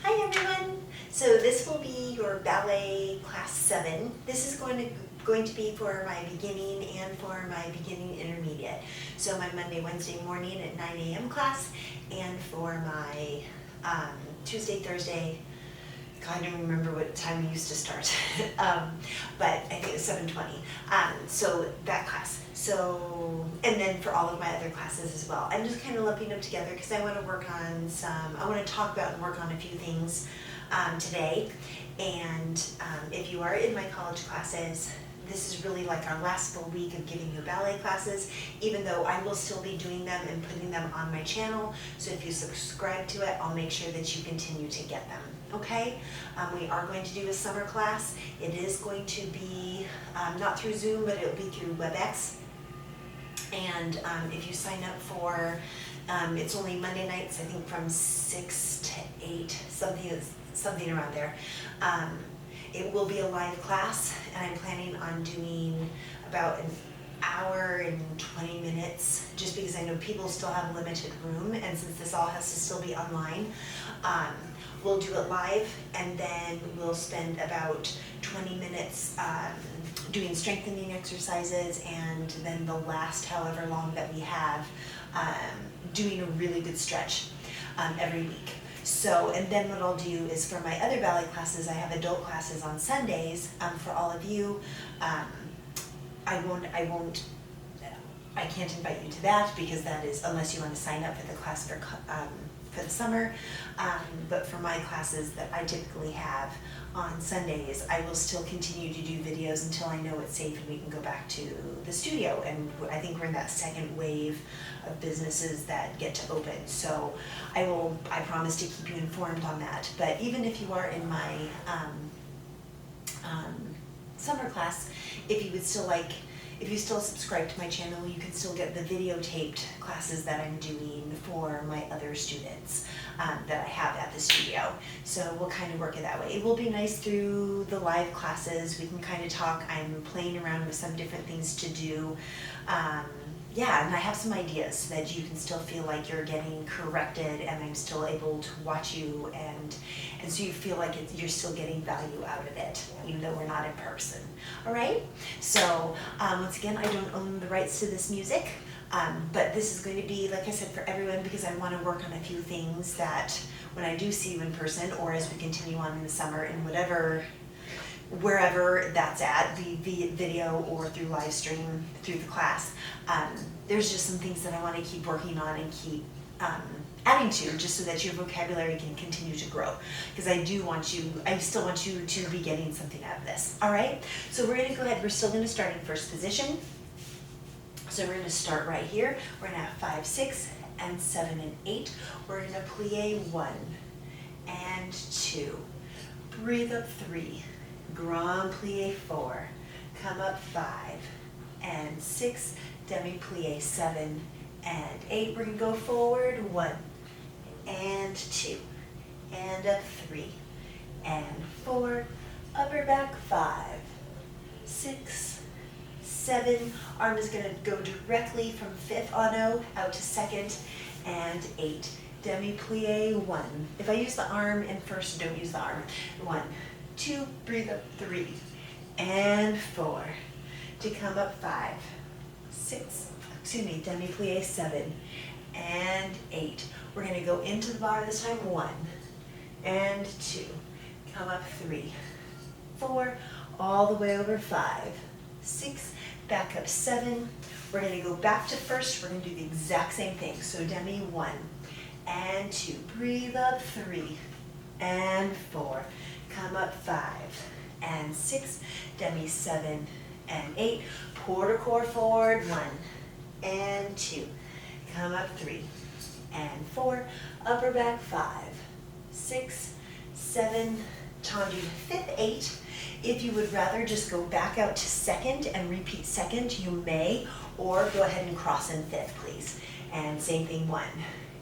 Hi everyone! So this will be your ballet class 7. This is going to be for my beginning and for my beginning intermediate. So my Monday, Wednesday morning at 9 a.m. class, and for my Tuesday, Thursday, God, I don't remember what time we used to start, but I think it was 7:20. So that class. So, and then for all of my other classes as well. I'm just kind of lumping them together because I want to work on I want to talk about and work on a few things today. And if you are in my college classes, this is really like our last full week of giving you ballet classes, even though I will still be doing them and putting them on my channel. So if you subscribe to it, I'll make sure that you continue to get them. Okay, we are going to do a summer class. It is going to be not through Zoom, but it'll be through WebEx. And if you sign up for, it's only Monday nights, I think from 6 to 8, something around there. It will be a live class, and I'm planning on doing about an hour and 20 minutes, just because I know people still have limited room, and since this all has to still be online, we'll do it live, and then we'll spend about 20 minutes doing strengthening exercises, and then the last however long that we have doing a really good stretch every week. So, and then what I'll do is for my other ballet classes, I have adult classes on Sundays. For all of you, I can't invite you to that because that is, unless you want to sign up for the class for the summer. But for my classes that I typically have on Sundays, I will still continue to do videos until I know it's safe and we can go back to the studio. And I think we're in that second wave of businesses that get to open. So I promise to keep you informed on that. But even if you are in my summer class, if you still subscribe to my channel, you can still get the videotaped classes that I'm doing for my other students that I have at the studio. So we'll kind of work it that way. It will be nice through the live classes. We can kind of talk. I'm playing around with some different things to do. Yeah, and I have some ideas so that you can still feel like you're getting corrected and I'm still able to watch you, and so you feel like you're still getting value out of it, even though we're not in person. All right? So once again, I don't own the rights to this music, but this is going to be, like I said, for everyone, because I want to work on a few things that when I do see you in person, or as we continue on in the summer, in wherever that's at, via video or through live stream through the class, there's just some things that I want to keep working on and keep adding to, just so that your vocabulary can continue to grow. Because I still want you to be getting something out of this. All right, so we're going to go ahead. We're still going to start in first position. So we're going to start right here. We're going to have 5, 6, and 7, and 8. We're going to plie 1 and 2. Breathe up 3. Grand plie 4, come up 5 and 6, demi plie 7 and 8. We're going to go forward 1 and 2 and up 3 and 4, upper back 5, 6, 7. Arm is going to go directly from 5th auto out to 2nd and 8. Demi plie 1. If I use the arm in first, don't use the arm. 1, 2, breathe up 3 and 4 to come up 5, 6, demi plie 7 and 8. We're going to go into the bar this time. 1 and 2, come up 3, 4, all the way over 5, 6, back up 7. We're going to go back to first. We're going to do the exact same thing. So demi 1 and 2, breathe up 3 and 4. Come up 5 and 6, demi 7 and 8, port corps forward 1 and 2, come up 3 and 4, upper back 5, 6, 7, tendu to 5th, 8. If you would rather just go back out to 2nd and repeat 2nd, you may, or go ahead and cross in 5th, please. And same thing, 1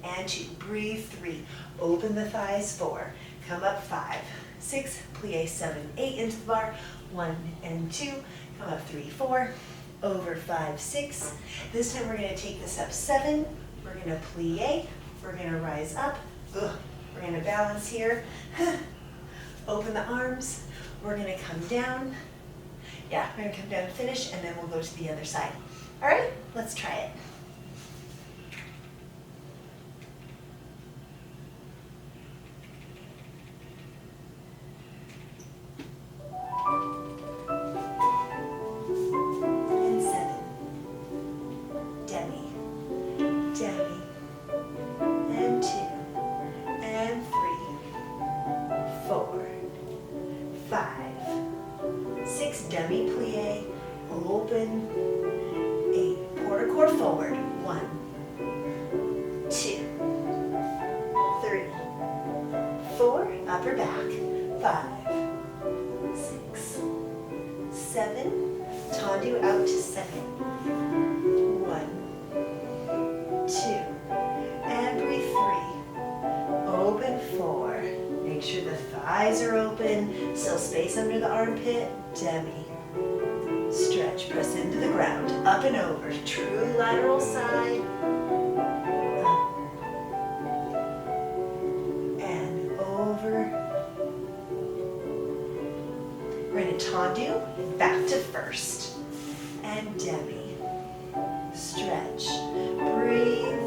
and 2, breathe 3, open the thighs 4, come up 5, 6, plie 7, 8 into the bar, 1 and 2, come up 3, 4, over 5, 6. This time we're going to take this up 7, we're going to plie, we're going to rise up, We're gonna balance here. Open the arms. We're gonna come down. Yeah, we're gonna come down and finish, and then we'll go to the other side. All right, let's try it. And 7. Demi. Demi. And 2. And 3. 4. 5. 6. Demi plie. Open. 8. Porte core forward. 1. 2. 3. 4. Upper back. 5. 6. 7. Tendu out to 2nd. 1. 2. And breathe 3. Open 4. Make sure the thighs are open. Still space under the armpit. Demi. Stretch. Press into the ground. Up and over. True lateral side. Up. And over. We're going to tendu. Back to first. And demi. Stretch. Breathe.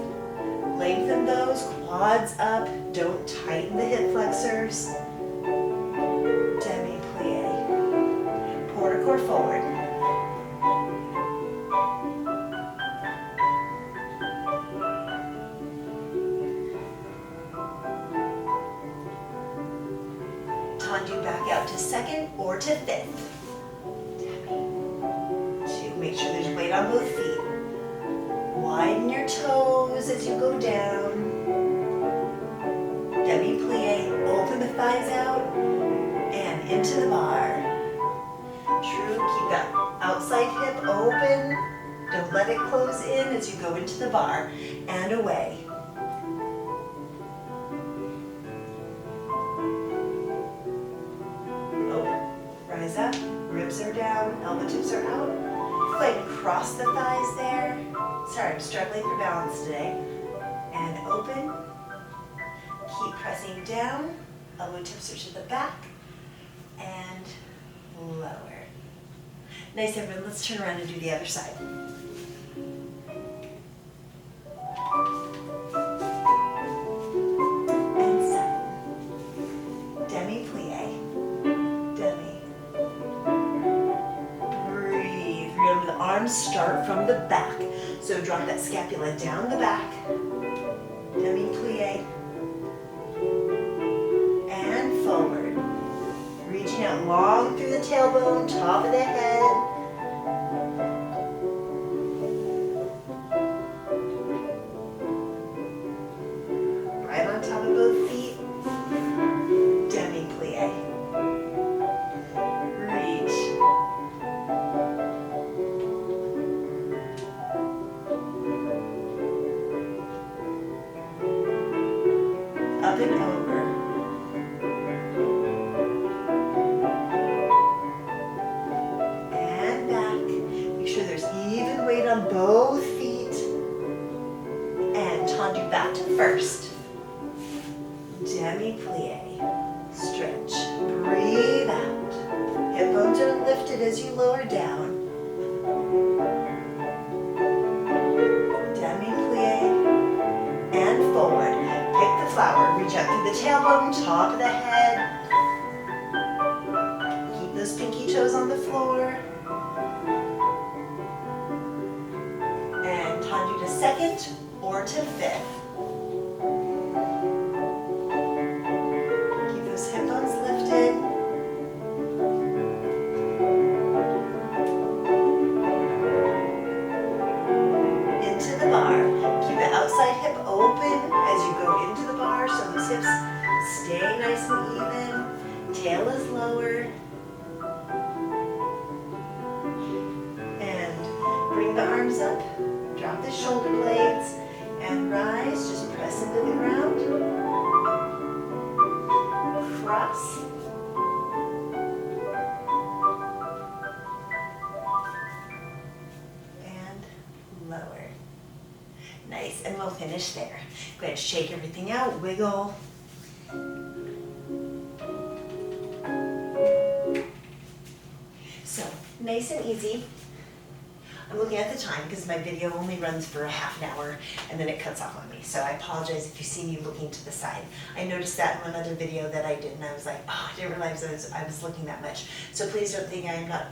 Lengthen those quads up. Don't tighten the hip flexors. Demi plie. Porte core forward. Tendu back out to 2nd or to 5th. Demi. 2. Make sure there's weight on both feet. Widen your toes as you go down. Demi plie. Open the thighs out and into the bar. True. Keep that outside hip open. Don't let it close in as you go into the bar and away. Rise up, ribs are down, elbow tips are out. Go ahead and cross the thighs there. Sorry, I'm struggling for balance today. And open. Keep pressing down. Elbow tips are to the back. And lower. Nice, everyone. Let's turn around and do the other side. And 7. Demi plie. Demi. Breathe. Remember, the arms start from the back. So drop that scapula down the back. Demi plie. And forward. Reaching out long through the tailbone, top of the head. Right on top of both feet. Demi plie. Reach. Up and over. And back. Make sure there's even weight on both feet. And tendu back to first. Demi plie. Stretch. Breathe out. Hip bones are lifted as you lower down. Demi plie. And forward. Pick the flower. Reach out through the tailbone, top of the head. Keep those pinky toes on the floor. And tendu to 2nd or to 5th. Keep those hip bones lifted. Into the bar. Keep the outside hip open as you go into the bar so those hips stay nice and even. Tail is lower. And bring the arms up. Drop the shoulder blades and rise. Just press into the ground. Cross. And lower. Nice, and we'll finish there. Go ahead and shake everything out, wiggle. nice and easy. I'm looking at the time because my video only runs for a half an hour and then it cuts off on me. So I apologize if you see me looking to the side. I noticed that in another video that I did and I was like, oh, I didn't realize I was looking that much. So please don't think I'm not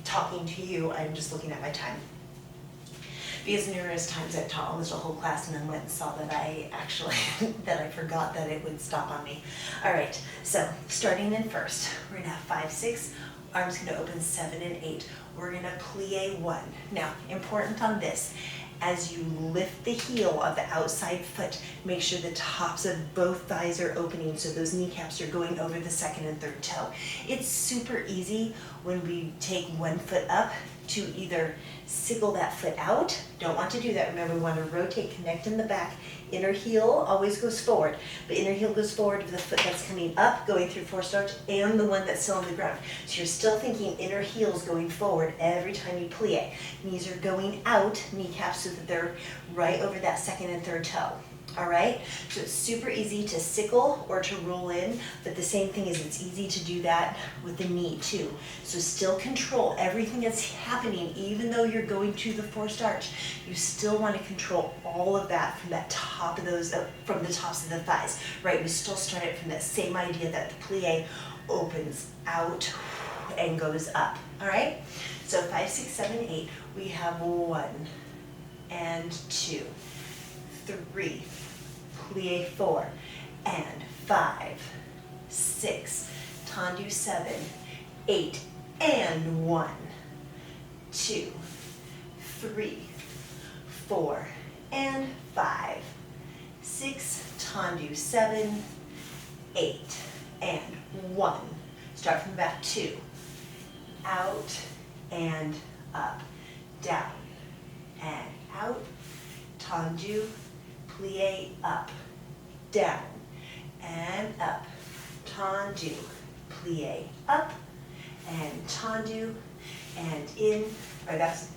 talking to you, I'm just looking at my time. Because numerous times I've taught almost a whole class and then went and saw that I actually, that I forgot that it would stop on me. All right, so starting in first, we're gonna have 5, 6, arms gonna open 7 and 8. We're gonna plie 1. Now, important on this, as you lift the heel of the outside foot, make sure the tops of both thighs are opening so those kneecaps are going over the second and third toe. It's super easy when we take one foot up to either siggle that foot out. Don't want to do that. Remember, we want to rotate, connect in the back. Inner heel always goes forward, but inner heel goes forward to the foot that's coming up, going through forced arch, and the one that's still on the ground. So you're still thinking inner heel's going forward every time you plie. Knees are going out, kneecaps, so that they're right over that second and third toe. All right, so it's super easy to sickle or to roll in, but the same thing is it's easy to do that with the knee too. So still control everything that's happening, even though you're going to the forced arch. You still want to control all of that from that top of those, from the tops of the thighs, right? We still start it from that same idea that the plie opens out and goes up. All right, so 5, 6, 7, 8. We have 1 and 2, 3. Plie 4 and 5, 6, tendu 7, 8, and 1, 2, 3, 4, and 5, 6, tendu 7, 8, and 1. Start from the back, 2, out and up, down and out, tendu, plie up, down, and up, tendu, plie up, and tendu, and in, or that's,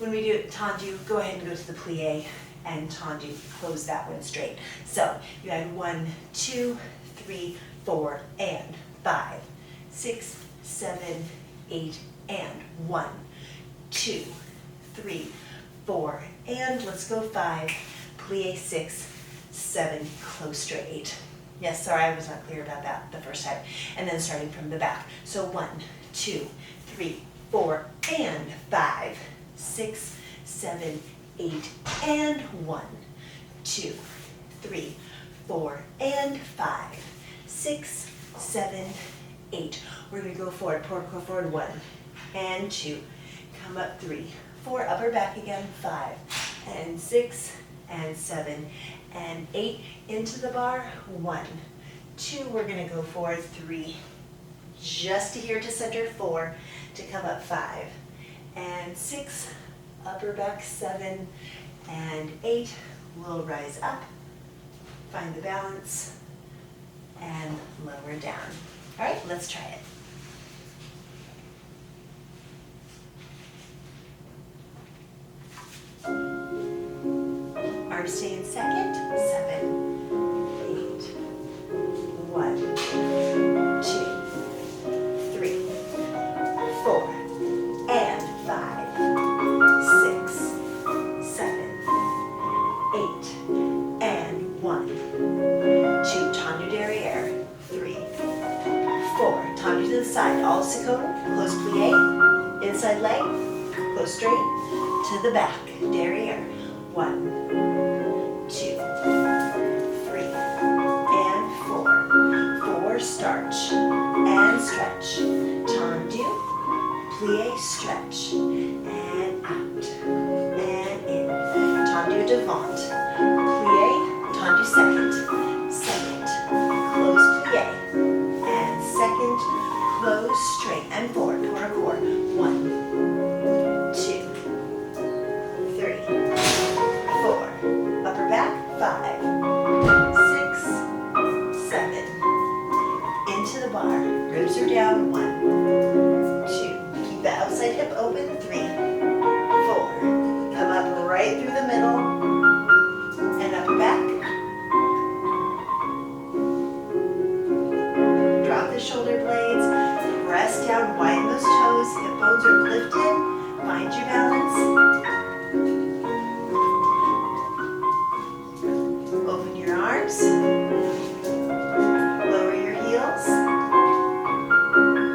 when we do tendu, go ahead and go to the plie, and tendu, close that one straight. So, you had 1, 2, 3, 4, and 5, 6, 7, 8, and 1, 2, 3, 4, and let's go 5, plie 6, 7, close straight. Yes, sorry, I was not clear about that the first time. And then starting from the back. So 1, 2, 3, 4, and 5, 6, 7, 8, and 1, 2, 3, 4, and 5, 6, 7, 8. We're going to go forward, go forward 1 and 2. Come up 3, 4, upper back again, 5, and 6, and 7, and 8, into the bar, 1, 2, we're gonna go forward, 3, just to here to center, 4, to come up 5, and 6, upper back 7, and 8, we'll rise up, find the balance, and lower down. All right, let's try it. Arms stay in second, 7, 8, 1, 2, 3, 4, and 5, 6, 7, 8, and 1, 2, tendu derriere, 3, 4, tendu to the side, all seconde, close plie, inside leg, close straight, to the back, derriere, 1, 2, 3, and 4. 4, starch, and stretch. Tendu, plie, stretch, and out, and in. Tendu devant, plie, tendu second, second, close plie, and second, close straight, and forward, core, 1, 2, 3, 4, upper back, 5, 6, 7, into the bar, ribs are down, 1, 2, keep the outside hip open, 3, 4, come up right through the middle, and upper back, drop the shoulder blades, press down, widen those toes, hip bones are lifted. Find your balance. Open your arms. Lower your heels.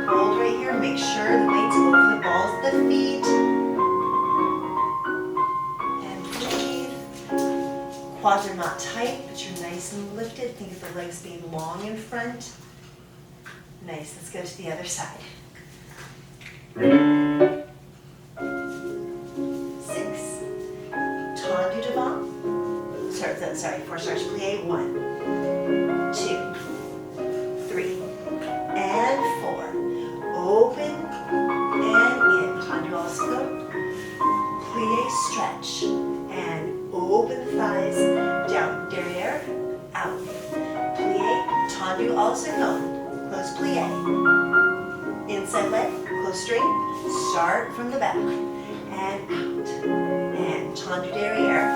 Hold right here. Make sure the weight's over the balls of the feet. And breathe. Quads are not tight, but you're nice and lifted. Think of the legs being long in front. Nice. Let's go to the other side. 6. Tendu devant. Sorry, 4 starts plie. 1, 2, 3, and 4. Open and in. Tendu also. Plie, stretch, and open the thighs. Down, derrière, out. Plie, tendu also going. Close plie. Inside leg, close straight. Start from the back. And out. And tendu derrière.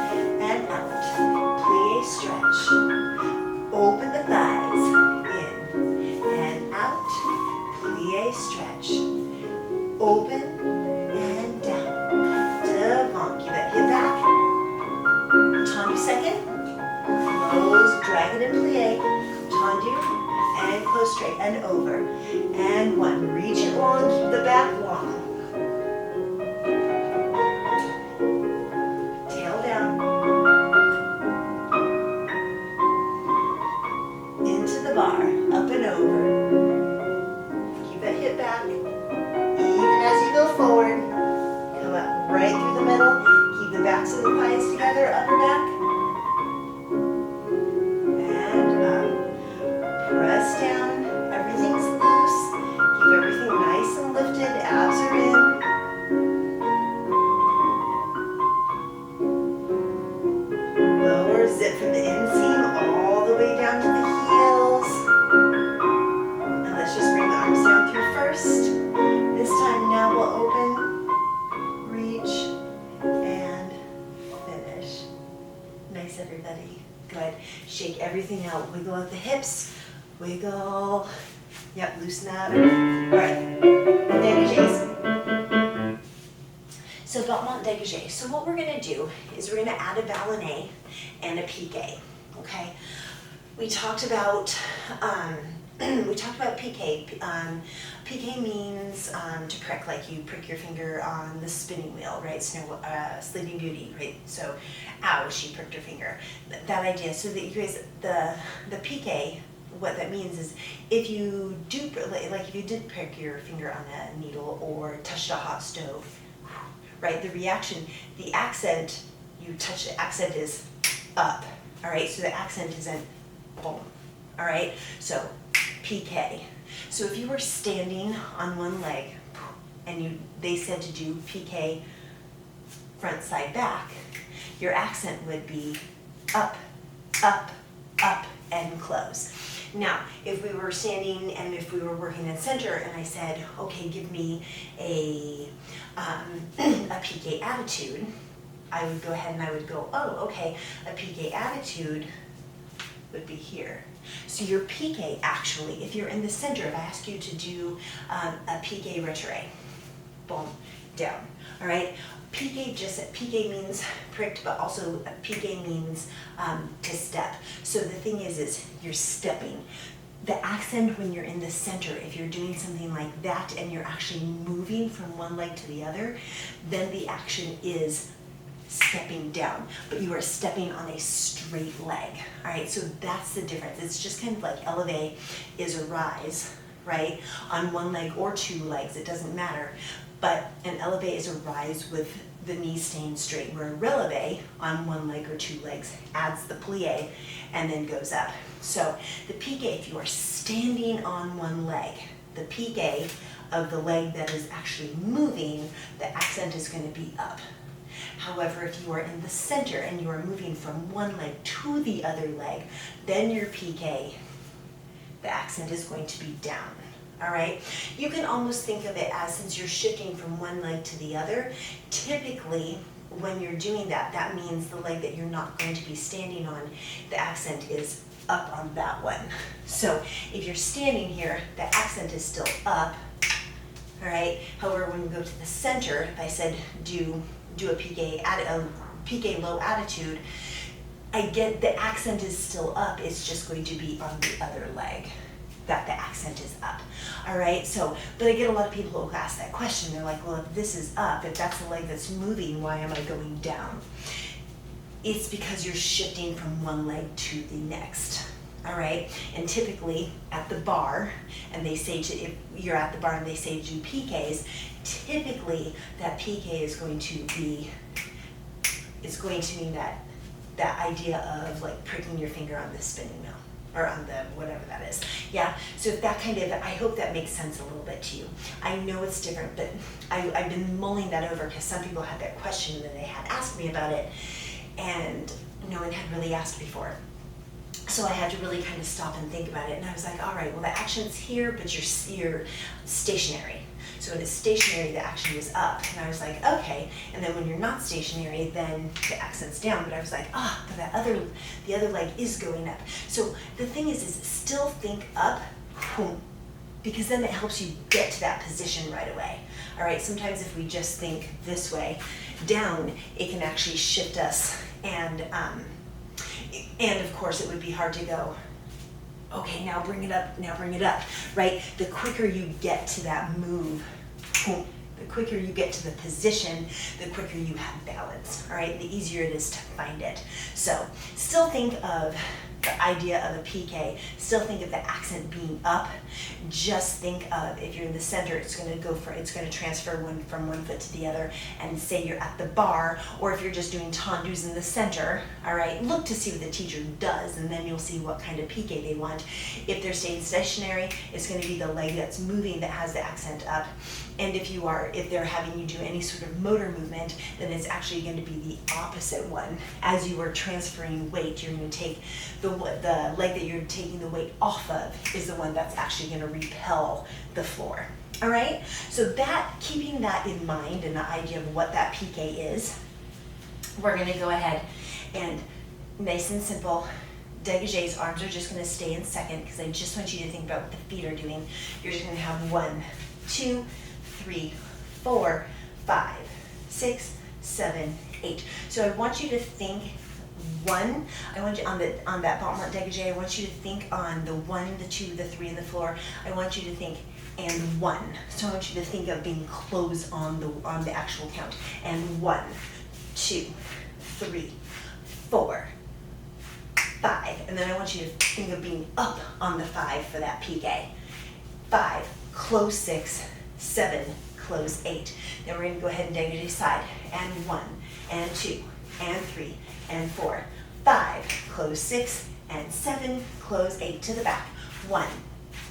And out. Plie, stretch. Open the thighs. In. And out. Plie, stretch. Open. And down. Devant. Keep that hip back. Tendu second. Close. Drag it in plie. Tendu. And close straight and over. And 1. Reach it long, keep the back long. Tail down. Into the bar, up and over. Keep that hip back. Even as you go forward. Come up right through the middle. Keep the backs of the thighs together, upper back. Press down, everything's loose, keep everything nice and lifted, abs are in. Lower, zip from the inseam all the way down to the heels. And let's just bring the arms down through first. This time now we'll open, reach, and finish. Nice, everybody. Good. Shake everything out, wiggle out the hips. Wiggle. Yep, loosen up. All right. Dégagés. So battement dégagé. So what we're going to do is we're going to add a ballet and a piqué. Okay. We talked about piqué. Piqué means to prick, like you prick your finger on the spinning wheel, right? Sleeping Beauty, right? So, ow, she pricked her finger. That idea. So that you guys, the piqué. What that means is if you do, like if you did prick your finger on a needle or touched a hot stove, right, the reaction, the accent, you touch the accent is up, all right, so the accent isn't boom, all right, so piqué. So if you were standing on one leg and they said to do piqué front, side, back, your accent would be up, up, up, and close. Now, if we were standing and if we were working in center and I said, okay, give me a piqué attitude, I would go ahead and I would go, oh, okay, a piqué attitude would be here. So your piqué actually, if you're in the center, if I ask you to do a piqué retiré, boom, down, all right? Piqué means pricked, but also piqué means to step. So the thing is you're stepping. The accent when you're in the center, if you're doing something like that and you're actually moving from one leg to the other, then the action is stepping down, but you are stepping on a straight leg, all right? So that's the difference. It's just kind of like élevé is a rise, right? On one leg or 2 legs, it doesn't matter. But an élevé is a rise with the knees staying straight, where a relevé on one leg or 2 legs adds the plié and then goes up. So the piqué, if you are standing on one leg, the piqué of the leg that is actually moving, the accent is going to be up. However, if you are in the center and you are moving from one leg to the other leg, then your piqué, the accent is going to be down. All right, you can almost think of it as, since you're shifting from one leg to the other, typically when you're doing that, that means the leg that you're not going to be standing on, the accent is up on that one. So if you're standing here, the accent is still up, all right? However, when we go to the center, if I said do a piqué low attitude, I get the accent is still up, it's just going to be on the other leg that the accent is up, all right? So, but I get a lot of people who ask that question. They're like, well, if this is up, if that's the leg that's moving, why am I going down? It's because you're shifting from one leg to the next, all right? And typically at the bar, and they say if you're at the bar and they say do piqués, typically that piqué is going to mean that idea of like pricking your finger on the spinning wheel, or on the whatever that is. Yeah, so if that kind of, I hope that makes sense a little bit to you. I know it's different, but I've been mulling that over because some people had that question and they had asked me about it, and no one had really asked before. So I had to really kind of stop and think about it, and I was like, all right, well, the action's here, but you're stationary. So when it's stationary, the action is up, and I was like, okay. And then when you're not stationary, then the accent's down. But I was like, but the other leg is going up. So the thing is still think up, because then it helps you get to that position right away. All right. Sometimes if we just think this way, down, it can actually shift us, and of course it would be hard to go, okay, now bring it up, right? The quicker you get to that move, the quicker you get to the position, the quicker you have balance, all right? The easier it is to find it. So still think of the idea of a piqué, still think of the accent being up. Just think of, if you're in the center, it's going to transfer from one foot to the other, and say you're at the bar, or if you're just doing tendus in the center, all right, look to see what the teacher does, and then you'll see what kind of piqué they want. If they're staying stationary, it's going to be the leg that's moving that has the accent up. And if they're having you do any sort of motor movement, then it's actually going to be the opposite one. As you are transferring weight, you're going to take the leg that you're taking the weight off of is the one that's actually going to repel the floor. All right? So keeping that in mind and the idea of what that piqué is, we're going to go ahead and, nice and simple, dégagés, arms are just going to stay in second, because I just want you to think about what the feet are doing. You're just going to have 1, 2, 3, 4, 5, 6, 7, 8. So I want you to think on that bottom dégagé, I want you to think on the 1, the 2, the 3, and the 4. I want you to think and 1. So I want you to think of being close on the actual count. And 1, 2, 3, 4, 5. And then I want you to think of being up on the 5 for that piqué. 5, close 6, 7, close 8. Then we're going to go ahead and dégagé side. And 1, and 2, and 3, and 4, 5, close 6, and 7, close 8 to the back. 1,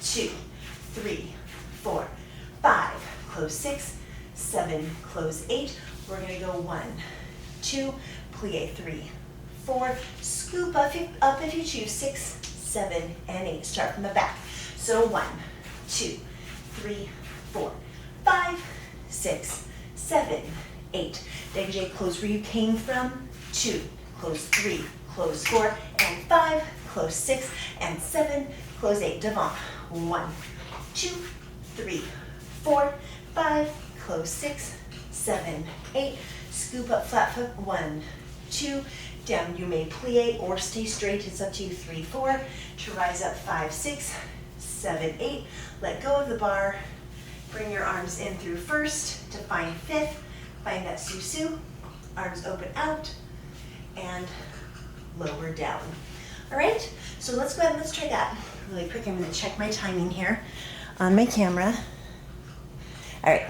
2, 3, 4, 5, close 6, 7, close 8. We're going to go 1, 2, plie 3, 4, scoop up if you choose, 6, 7, and 8. Start from the back. So 1, 2, 3, 4, 5, 6, 7, 8. Dégagé, close where you came from. 2, close 3, close 4, and 5, close 6, and 7, close 8. Devant. 1, 2, 3, 4, 5, close 6, 7, 8. Scoop up flat foot. 1, 2, down. You may plie or stay straight. It's up to you. 3, 4. To rise up. 5, 6, 7, 8. Let go of the bar. Bring your arms in through first to find fifth. Find that susu. Arms open out and lower down. All right, so let's go ahead and let's try that really quick. I'm going to check my timing here on my camera. All right,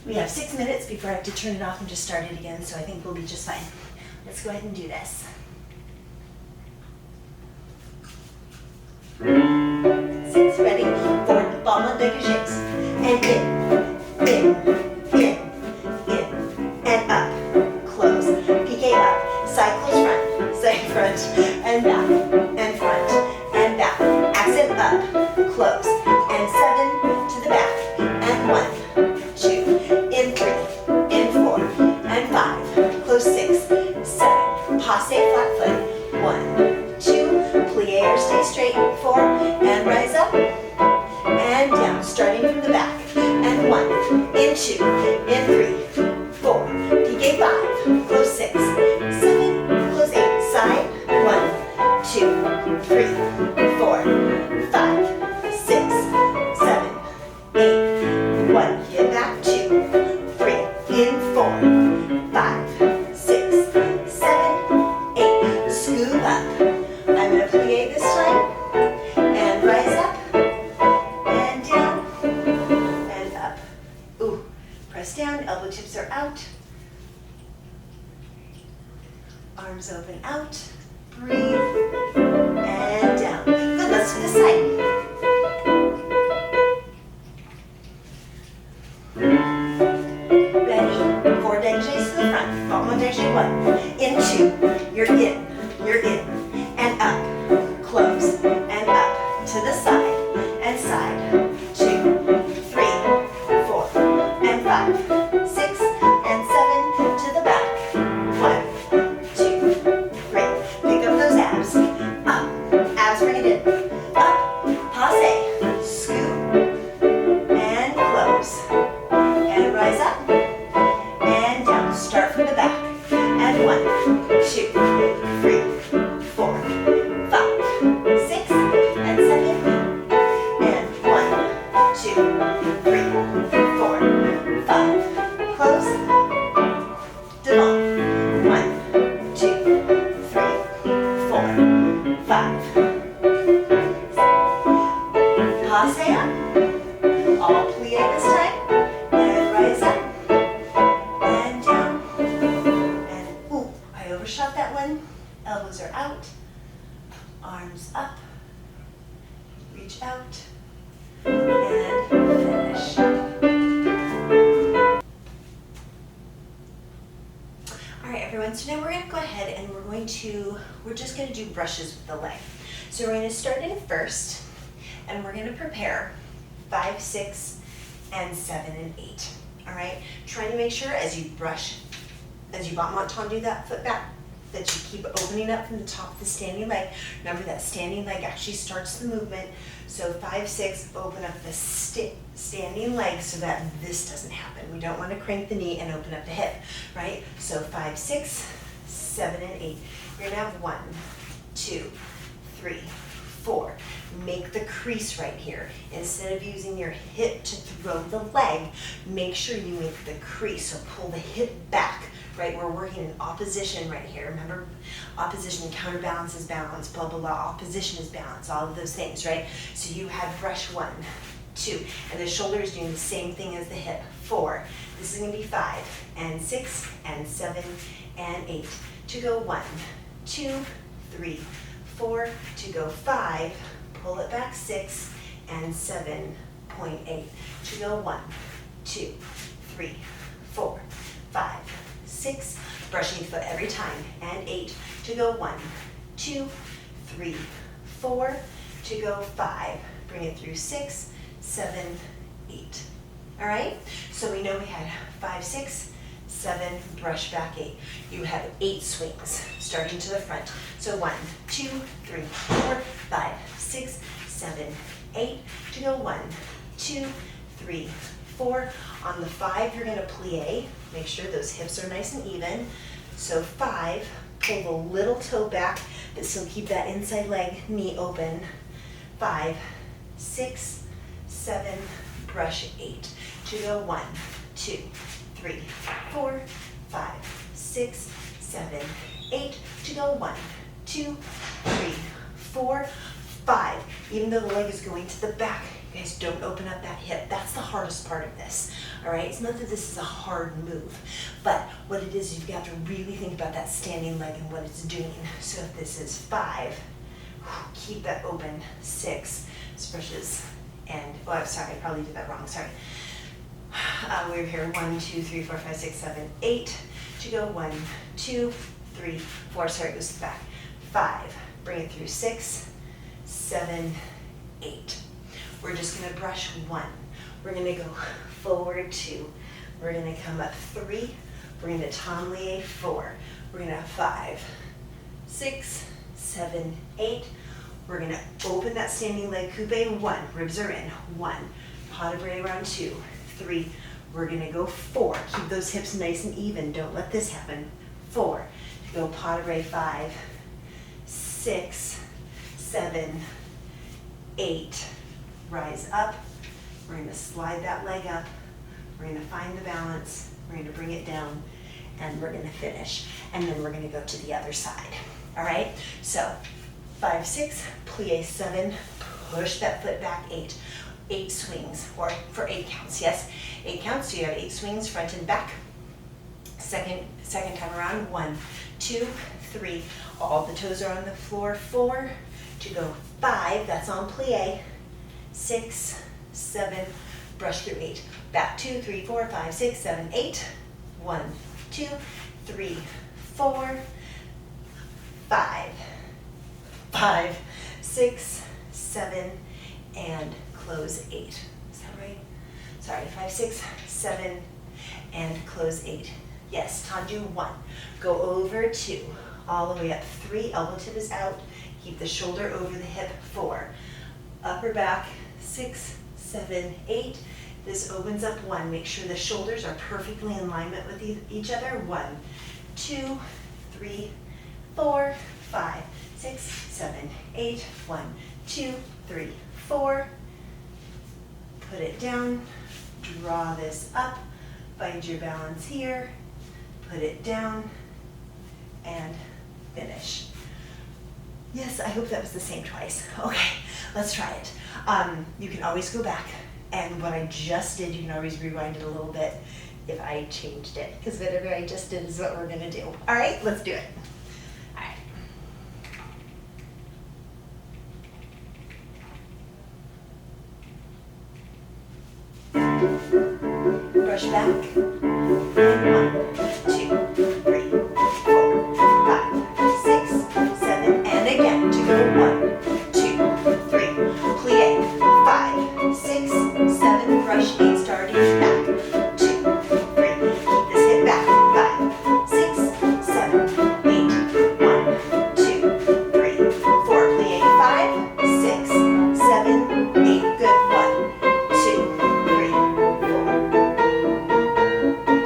we have 6 minutes before I have to turn it off and just start it again, so I think we'll be just fine. Let's go ahead and do this. Six, ready, forward, ball dégagés, and in, and up, close, piqué up, side close front, and back, and front, and back, accent up, close, and 7 to the back, and 1, 2, in 3, in 4, and 5, close 6, 7, passe flat foot, 1, 2, plie or stay straight, 4, and rise up, and down, starting from the back, and in 2, in 3, 4, PK 5, close 6, 7, close 8, side, 1, 2, 3, 4, 5, 6, 7, 8, 1, hip back, 2, 3, in 4, 5, 6, 7, 8, scoop up. I'm going to plie this time, and rise up, and down, and up. Ooh, press down, elbow tips are out. Arms open out, breathe, and down. Good, let's do the side. Ready? 4 dégagés to the front. One dégagé, 1. In 2, you're in, and up, close, and up, to the side, and side, 2, 3, 4, and 5, 6, and 7, to the back, 1, 2, 3, pick up those abs, up, abs bring it in, up, passe, scoop, and close, and rise up, and down, start from the back, and 1, 2, 3, 4, 5, 6, and 7, and 1, 2, 3, 4, 5, close, devant, 1, 2, 3, 4, 5, passe up, all plie this time, and rise up, and down, and ooh, I overshot that one, elbows are out, arms up, reach out, and finish. All right, everyone, so now we're going to go ahead and we're just going to do brushes with the leg. So we're going to start in first, and we're going to prepare 5, 6, and 7, and 8. All right, trying to make sure as you brush, as you want to do that foot back, that you keep opening up from the top of the standing leg. Remember that standing leg actually starts the movement. So 5, 6, open up the standing leg so that this doesn't happen. We don't want to crank the knee and open up the hip, right? So 5, 6, 7, and 8. You're gonna have 1, 2, 3, 4. Make the crease right here. Instead of using your hip to throw the leg, make sure you make the crease. So pull the hip back, right? We're working in opposition right here. Remember, opposition, counterbalance is balance, blah, blah, blah. Opposition is balance, all of those things, right? So you had brush 1, 2, and the shoulder is doing the same thing as the hip. 4. This is gonna be 5, and 6, and 7, and 8. To go 1, 2, 3, 4, to go 5, pull it back 6, and 7.8. To go 1, 2, 3, 4, 5, 6, brushing foot every time, and 8. To go 1, 2, 3, 4, to go 5. Bring it through 6, 7, 8. All right, so we know we had 5, 6, 7, brush back 8. You have 8 swings starting to the front. So 1, 2, 3, 4, 5, 6, 7, 8. To go 1, 2, 3, 4. On the 5, you're going to plie. Make sure those hips are nice and even. So 5, pull the little toe back, but still keep that inside leg, knee open. 5, 6, 7, brush 8. To go 1, 2, 3, 4, 5, 6, 7, 8. To go 1, 2, 3, 4, 5. Even though the leg is going to the back, you guys don't open up that hip. That's the hardest part of this, all right? It's not that this is a hard move, but what it is, you've got to really think about that standing leg and what it's doing. So if this is 5, keep that open. 6, brushes, and, oh, I'm sorry, I probably did that wrong, sorry. We were here 1, 2, 3, 4, 5, 6, 7, 8. To go 1, 2, 3, 4, sorry, it goes to the back. 5, bring it through 6, 7, 8. We're just gonna brush 1. We're gonna go forward 2. We're gonna come up 3. We're gonna tom lié 4. We're gonna have 5, 6, 7, 8. We're gonna open that standing leg coupe 1. Ribs are in. 1. Pas de bourrée round 2, 3, We're gonna go 4. Keep those hips nice and even. Don't let this happen. 4. Go pas de bourrée. 5, 6, 7, 8. Rise up. We're gonna slide that leg up. We're gonna find the balance. We're gonna bring it down, and we're gonna finish. And then we're gonna go to the other side. All right? So 5, 6, plie 7, push that foot back 8. 8 swings, or for 8 counts, yes? 8 counts, so you have 8 swings front and back. Second time around, 1, 2, 3. All the toes are on the floor. 4, to go 5, that's on plie. 6, 7, brush through 8. Back 2, 3, 4, 5, 6, 7, 8. 1, 2, 3, 4, 5. 5, 6, 7, and close 8. Is that right? Sorry, 5, 6, 7, and close 8. Yes, tendu 1. Go over 2, all the way up 3, elbow tip is out. Keep the shoulder over the hip. 4, upper back, 6, 7, 8. This opens up 1. Make sure the shoulders are perfectly in alignment with each other. 1, 2, 3, 4, 5, 6, 7, 8. 1, 2, 3, 4. Put it down. Draw this up. Find your balance here. Put it down. And finish. Yes, I hope that was the same twice. Okay, let's try it. You can always go back, and what I just did, you can always rewind it a little bit if I changed it, because whatever I just did is what we're gonna do. All right, let's do it. All right. Brush back. And 1, 2, 3, 4, 5, 6, 7, and again to go 1, 2, 3, plie, 5, 6, 7, brush 8, starting back, 2, 3, keep this hip back, 5, 6, 7, 8, 1, 2, 3, 4, plie, 5, 6, 7, 8, good, 1, 2, 3, 4.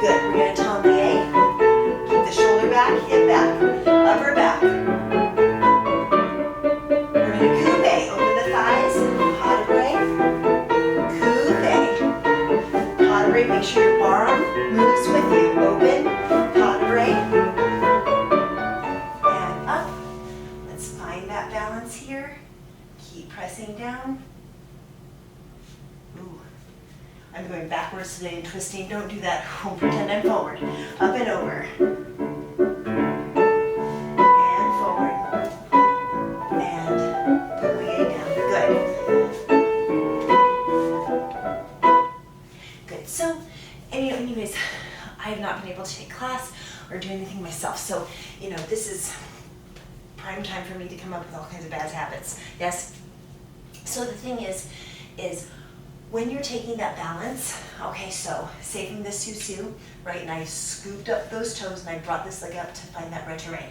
Good, we're gonna tombier, keep the shoulder back, hip back, upper back. We're gonna coupe, open the thighs, pas de bourrée, coupe, pas de bourrée, make sure your bar arm moves with you, open, pas de bourrée, and up. Let's find that balance here, keep pressing down. Ooh. I'm going backwards today and twisting. Don't do that. Don't pretend I'm forward. Up and over. And forward. And plie down. Good. Good. So, anyways, I have not been able to take class or do anything myself. So, this is prime time for me to come up with all kinds of bad habits. Yes? So the thing is when you're taking that balance, okay, so say from this susu, right, and I scooped up those toes and I brought this leg up to find that retiré.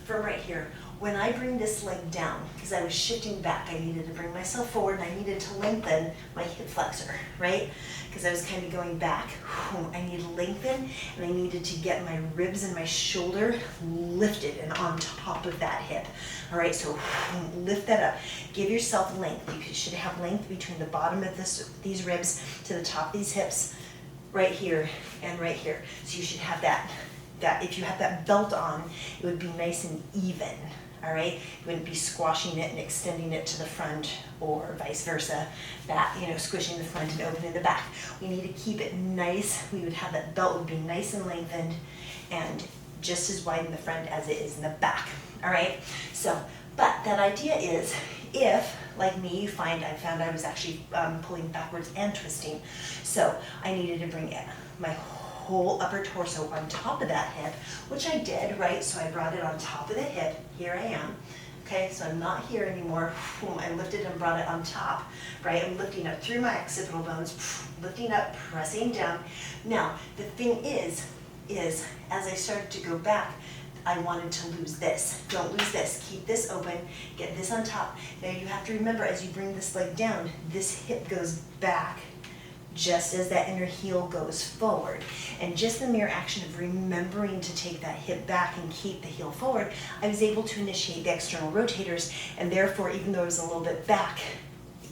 From right here, when I bring this leg down, because I was shifting back, I needed to bring myself forward and I needed to lengthen my hip flexor, right? Because I was kind of going back. I needed to lengthen and I needed to get my ribs and my shoulder lifted and on top of that hip. All right, so lift that up. Give yourself length. You should have length between the bottom of these ribs to the top of these hips, right here and right here. So you should have that if you have that belt on, it would be nice and even. All right, you wouldn't be squashing it and extending it to the front or vice versa, squishing the front and opening the back. We need to keep it nice. We would have that belt would be nice and lengthened and just as wide in the front as it is in the back. All right, so, but that idea is if, like me, I found I was actually pulling backwards and twisting. So I needed to bring my whole upper torso on top of that hip, which I did, right? So I brought it on top of the hip. Here I am. Okay, so I'm not here anymore. I lifted and brought it on top, right? I'm lifting up through my occipital bones, lifting up, pressing down. Now, the thing is as I started to go back, I wanted to lose this. Don't lose this. Keep this open. Get this on top. Now you have to remember as you bring this leg down, this hip goes back just as that inner heel goes forward. And just the mere action of remembering to take that hip back and keep the heel forward, I was able to initiate the external rotators, and therefore, even though I was a little bit back,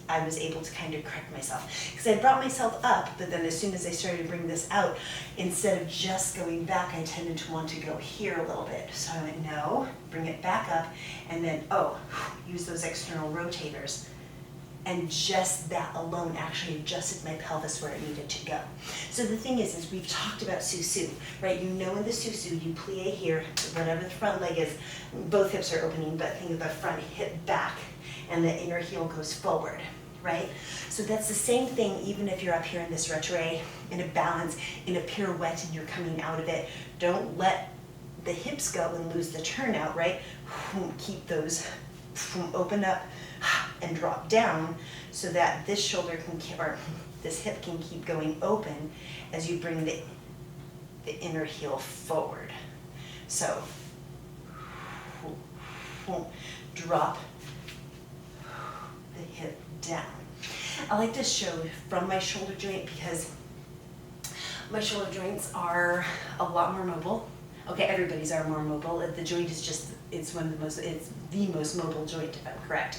I was able to kind of correct myself. Because I brought myself up, but then as soon as I started to bring this out, instead of just going back, I tended to want to go here a little bit. So I went, no, bring it back up, and then, use those external rotators. And just that alone actually adjusted my pelvis where it needed to go. So the thing is we've talked about susu, right? You know, in the susu, you plie here, whatever the front leg is, both hips are opening, but think of the front hip back, and the inner heel goes forward, right? So that's the same thing even if you're up here in this retrograde, in a balance, in a pirouette, and you're coming out of it. Don't let the hips go and lose the turnout, right? Keep those open up and drop down so that this shoulder can, or this hip can keep going open as you bring the inner heel forward. So, drop the hip down. I like to show from my shoulder joint because my shoulder joints are a lot more mobile. Okay, everybody's are more mobile. The joint is just, it's the most mobile joint, if I'm correct.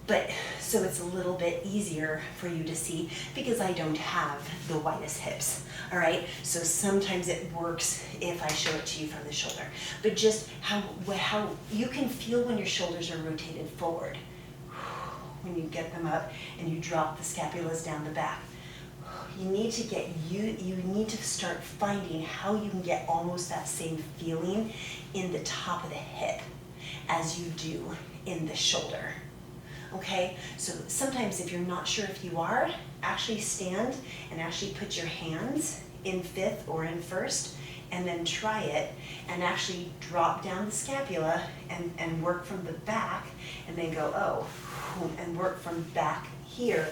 But so it's a little bit easier for you to see because I don't have the widest hips, all right? So sometimes it works if I show it to you from the shoulder. But just how you can feel when your shoulders are rotated forward. When you get them up and you drop the scapulas down the back. You need to start finding how you can get almost that same feeling in the top of the hip as you do in the shoulder. Okay, so sometimes if you're not sure if you are, actually stand and actually put your hands in fifth or in first, and then try it and actually drop down the scapula and work from the back, and then go, and work from back here,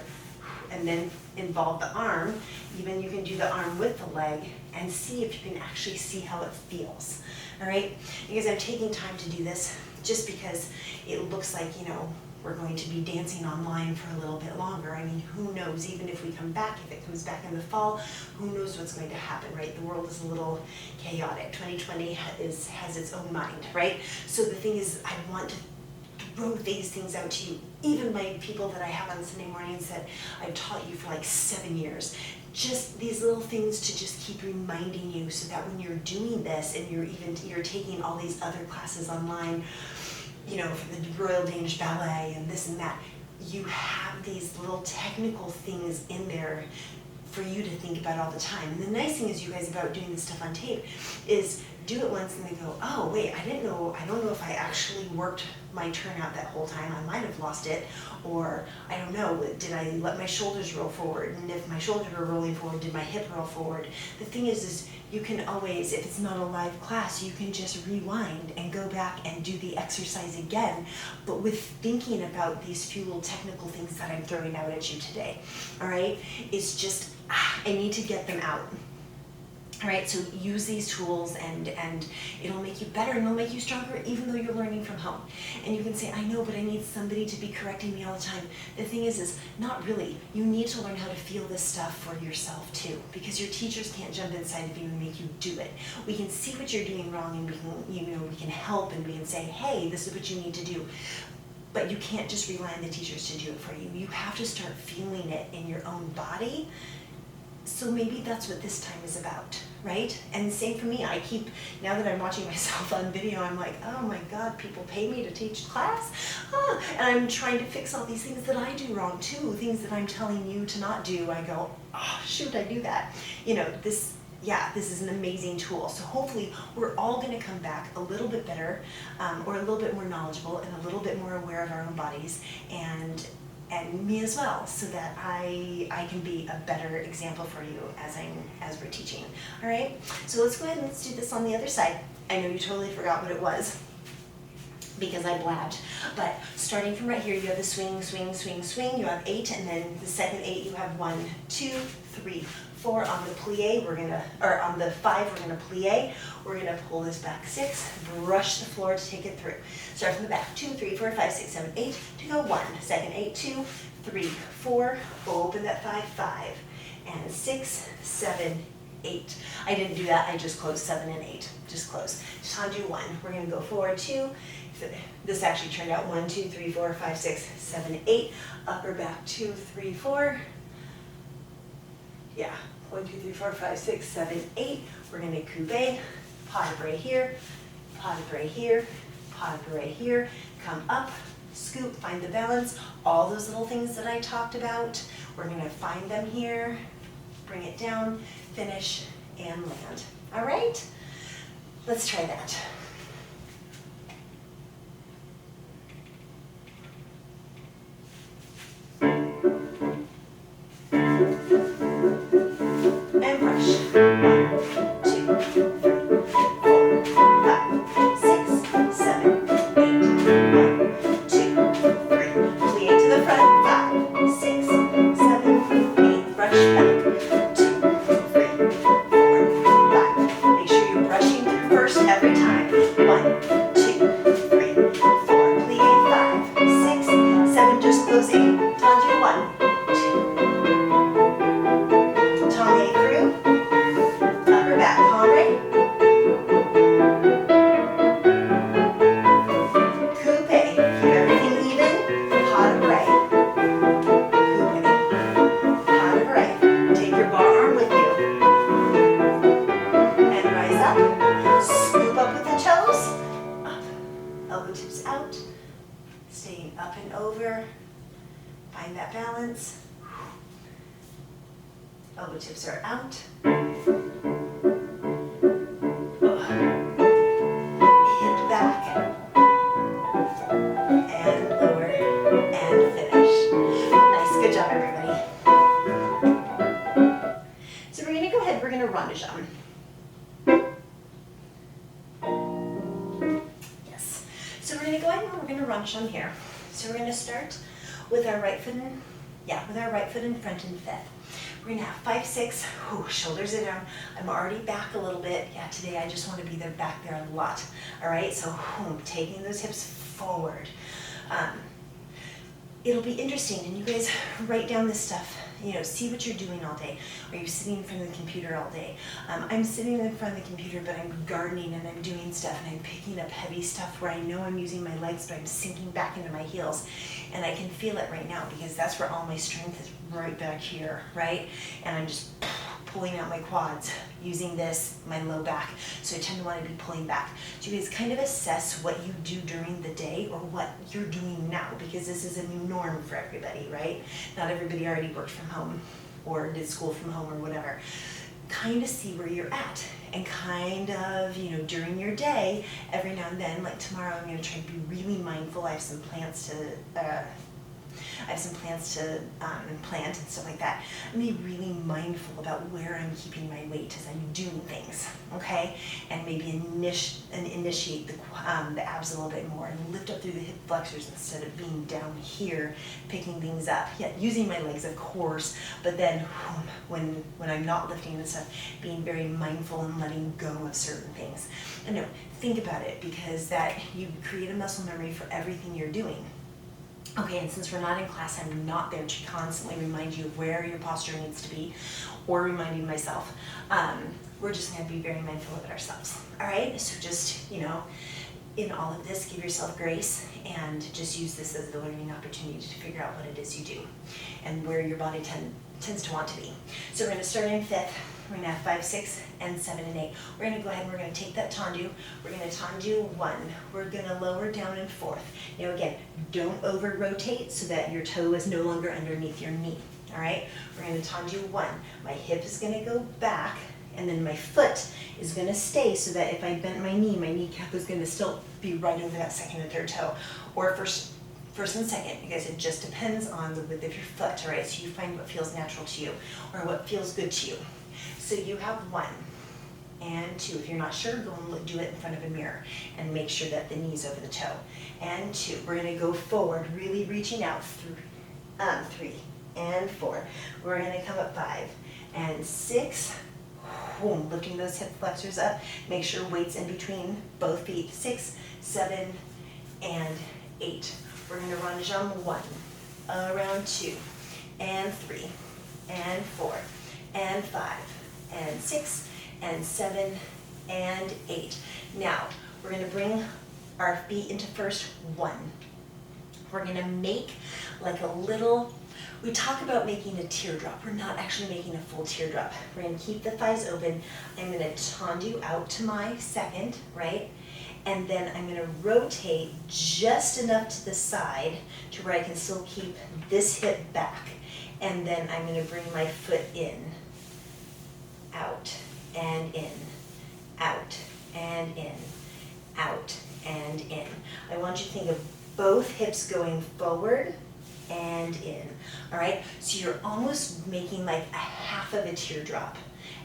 and then involve the arm. Even you can do the arm with the leg and see if you can actually see how it feels, all right? Because I'm taking time to do this just because it looks like, we're going to be dancing online for a little bit longer. I mean, who knows, even if we come back, if it comes back in the fall, who knows what's going to happen, right? The world is a little chaotic. 2020 has its own mind, right? So the thing is, I want to throw these things out to you. Even my people that I have on Sunday mornings that I've taught you for like 7 years. Just these little things to just keep reminding you so that when you're doing this and you're taking all these other classes online, for the Royal Danish Ballet and this and that, you have these little technical things in there for you to think about all the time. And the nice thing is, you guys, about doing this stuff on tape is do it once and then go, oh wait, I don't know if I actually worked my turnout that whole time. I might have lost it, or I don't know, did I let my shoulders roll forward? And if my shoulders were rolling forward, did my hip roll forward? The thing is you can always, if it's not a live class, you can just rewind and go back and do the exercise again, but with thinking about these few little technical things that I'm throwing out at you today, all right? It's just, I need to get them out. All right, so use these tools and it'll make you better and it'll make you stronger even though you're learning from home. And you can say, I know, but I need somebody to be correcting me all the time. The thing is not really. You need to learn how to feel this stuff for yourself too, because your teachers can't jump inside of you and make you do it. We can see what you're doing wrong and we can help and we can say, hey, this is what you need to do. But you can't just rely on the teachers to do it for you. You have to start feeling it in your own body. So maybe that's what this time is about, right? And same for me. Now that I'm watching myself on video, I'm like, oh my God, people pay me to teach class? And I'm trying to fix all these things that I do wrong too, things that I'm telling you to not do. I go, oh, shoot, I do that. This is an amazing tool. So hopefully we're all gonna come back a little bit better, or a little bit more knowledgeable and a little bit more aware of our own bodies, and me as well, so that I can be a better example for you as we're teaching. All right, so let's go ahead and let's do this on the other side. I know you totally forgot what it was because I blabbed, but starting from right here, you have the swing, swing, swing, swing. You have 8, and then the second 8, you have 1, 2, 3, 4. On the plie, on the 5, we're gonna plie. We're gonna pull this back 6, brush the floor to take it through. Start from the back, 2, 3, 4, 5, 6, 7, 8, to go 1. Second 8, 2, 3, 4, open that 5, 5, and 6, 7, 8. I didn't do that, I just closed 7 and 8, just close. Tanju 1, we're gonna go forward 2, this actually turned out 1, 2, 3, 4, 5, 6, 7, 8, upper back 2, 3, 4, yeah, 1, 2, 3, 4, 5, 6, 7, 8, we're gonna coupe, pas de bras here, pas de bras here, pas de bras here, come up, scoop, find the balance, all those little things that I talked about, we're gonna find them here, bring it down, finish, and land. All right? Let's try that. And brush. 1, 2, 3, 4, 5, 6, 7, 8. 1, 2, 3. Plie to the front. 5, 6, 7, 8. Brush back. 2, 3, 4, 5. Make sure you're brushing through first every time. 1, 2, 3, 4. Plie 5, 6, 7. Just close 8. Tanju 1, 2. Tongue 8 through. Upper back, hombre. Coupe. Keep everything even. Pas de bras. Coupe. Pas de bras. Take your bar arm with you. And rise up. Scoop up with the toes. Up. Elbow tips out. Staying up and over. Find that balance. Elbow tips are out. Hip back. And lower. And finish. Nice. Good job, everybody. So we're going to go ahead. We're going to rondejam. Yes. So we're going to go ahead and we're going to rondejam here. So we're going to start with our right foot in, with our right foot in front and fifth. We're gonna have 5, 6, shoulders are down. I'm already back a little bit. Yeah, today I just wanna be there, back there a lot. All right, so taking those hips forward. It'll be interesting, and you guys write down this stuff. You know, see what you're doing all day. Are you sitting in front of the computer all day? I'm sitting in front of the computer, but I'm gardening and I'm doing stuff and I'm picking up heavy stuff where I know I'm using my legs, but I'm sinking back into my heels. And I can feel it right now because that's where all my strength is, right back here, right? And I'm just pulling out my quads, using this, my low back. So I tend to want to be pulling back. So you guys kind of assess what you do during the day or what you're doing now, because this is a new norm for everybody, right? Not everybody already worked from home or did school from home or whatever. Kind of see where you're at and kind of, you know, during your day, every now and then, like tomorrow, I'm going to try to be really mindful. I have some plants to plant and stuff like that. I'm going to be really mindful about where I'm keeping my weight as I'm doing things, okay? And maybe initiate the abs a little bit more and lift up through the hip flexors instead of being down here, picking things up. Yeah, using my legs, of course, but then when I'm not lifting and stuff, being very mindful and letting go of certain things. And no, think about it, because that you create a muscle memory for everything you're doing. Okay, and since we're not in class, I'm not there to constantly remind you of where your posture needs to be, or reminding myself. We're just going to be very mindful of it ourselves. All right, so just, you know, in all of this, give yourself grace and just use this as the learning opportunity to figure out what it is you do and where your body tends to want to be. So we're going to start in fifth. We're going to have 5, 6, and 7, and 8. We're going to go ahead and we're going to take that tendu. We're going to tendu 1. We're going to lower down in fourth. Now again, don't over rotate so that your toe is no longer underneath your knee. All right? We're going to tendu 1. My hip is going to go back, and then my foot is going to stay so that if I bent my kneecap is going to still be right over that second and third toe. Or first and second, because it just depends on the width of your foot, all right? So you find what feels natural to you or what feels good to you. So you have 1 and 2. If you're not sure, go and do it in front of a mirror and make sure that the knee's over the toe. And 2. We're going to go forward, really reaching out through 3 and 4. We're going to come up 5 and 6. Boom, lifting those hip flexors up. Make sure weight's in between both feet. 6, 7, and 8. We're going to rondejam 1, around 2, and 3, and 4, and 5, and 6, and 7, and 8. Now, we're gonna bring our feet into first 1. We're gonna make like a little, we talk about making a teardrop. We're not actually making a full teardrop. We're gonna keep the thighs open. I'm gonna tendu out to my second, right? And then I'm gonna rotate just enough to the side to where I can still keep this hip back. And then I'm gonna bring my foot in, out, and in, out, and in, out, and in. I want you to think of both hips going forward and in, all right? So you're almost making like a half of a teardrop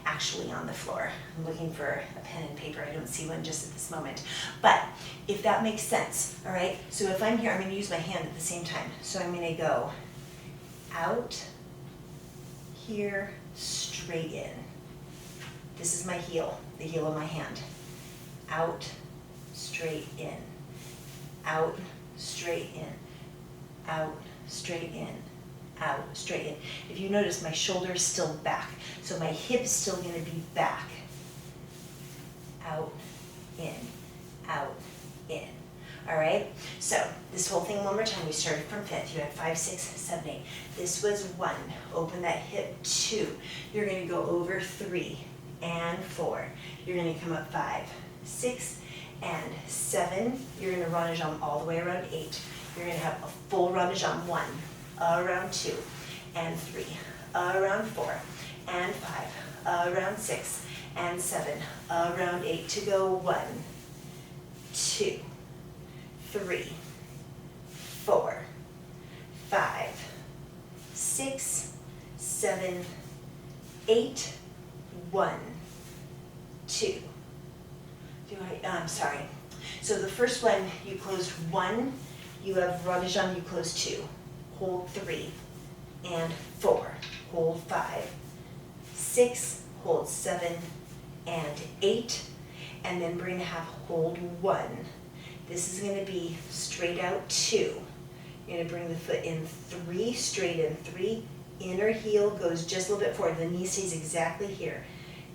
actually on the floor. I'm looking for a pen and paper. I don't see one just at this moment. But if that makes sense, all right? So if I'm here, I'm gonna use my hand at the same time. So I'm gonna go out, here, straight in. This is my heel, the heel of my hand. Out, straight in. Out, straight in. Out, straight in. Out, straight in. If you notice, my shoulder's still back, so my hip's still gonna be back. Out, in, out, in. All right, so this whole thing one more time. We started from 5th. You had 5, 6, 7, 8. This was 1. Open that hip. 2. You're gonna go over 3 and 4. You're gonna come up 5, 6, and 7. You're gonna rond de jambe all the way around 8. You're gonna have a full rond de jambe 1, around 2, and 3, around 4, and 5, around 6, and 7, around 8. To go 1, 2, 3, 4, 5, 6, 7, 8, 1, 2. I'm sorry. So the first one, you closed 1, you have rond de jambe, you close 2, hold 3, and 4, hold 5, 6, hold 7, and 8, and then bring the half, hold 1. This is gonna be straight out 2. You're gonna bring the foot in 3, straight in 3, inner heel goes just a little bit forward, the knee stays exactly here,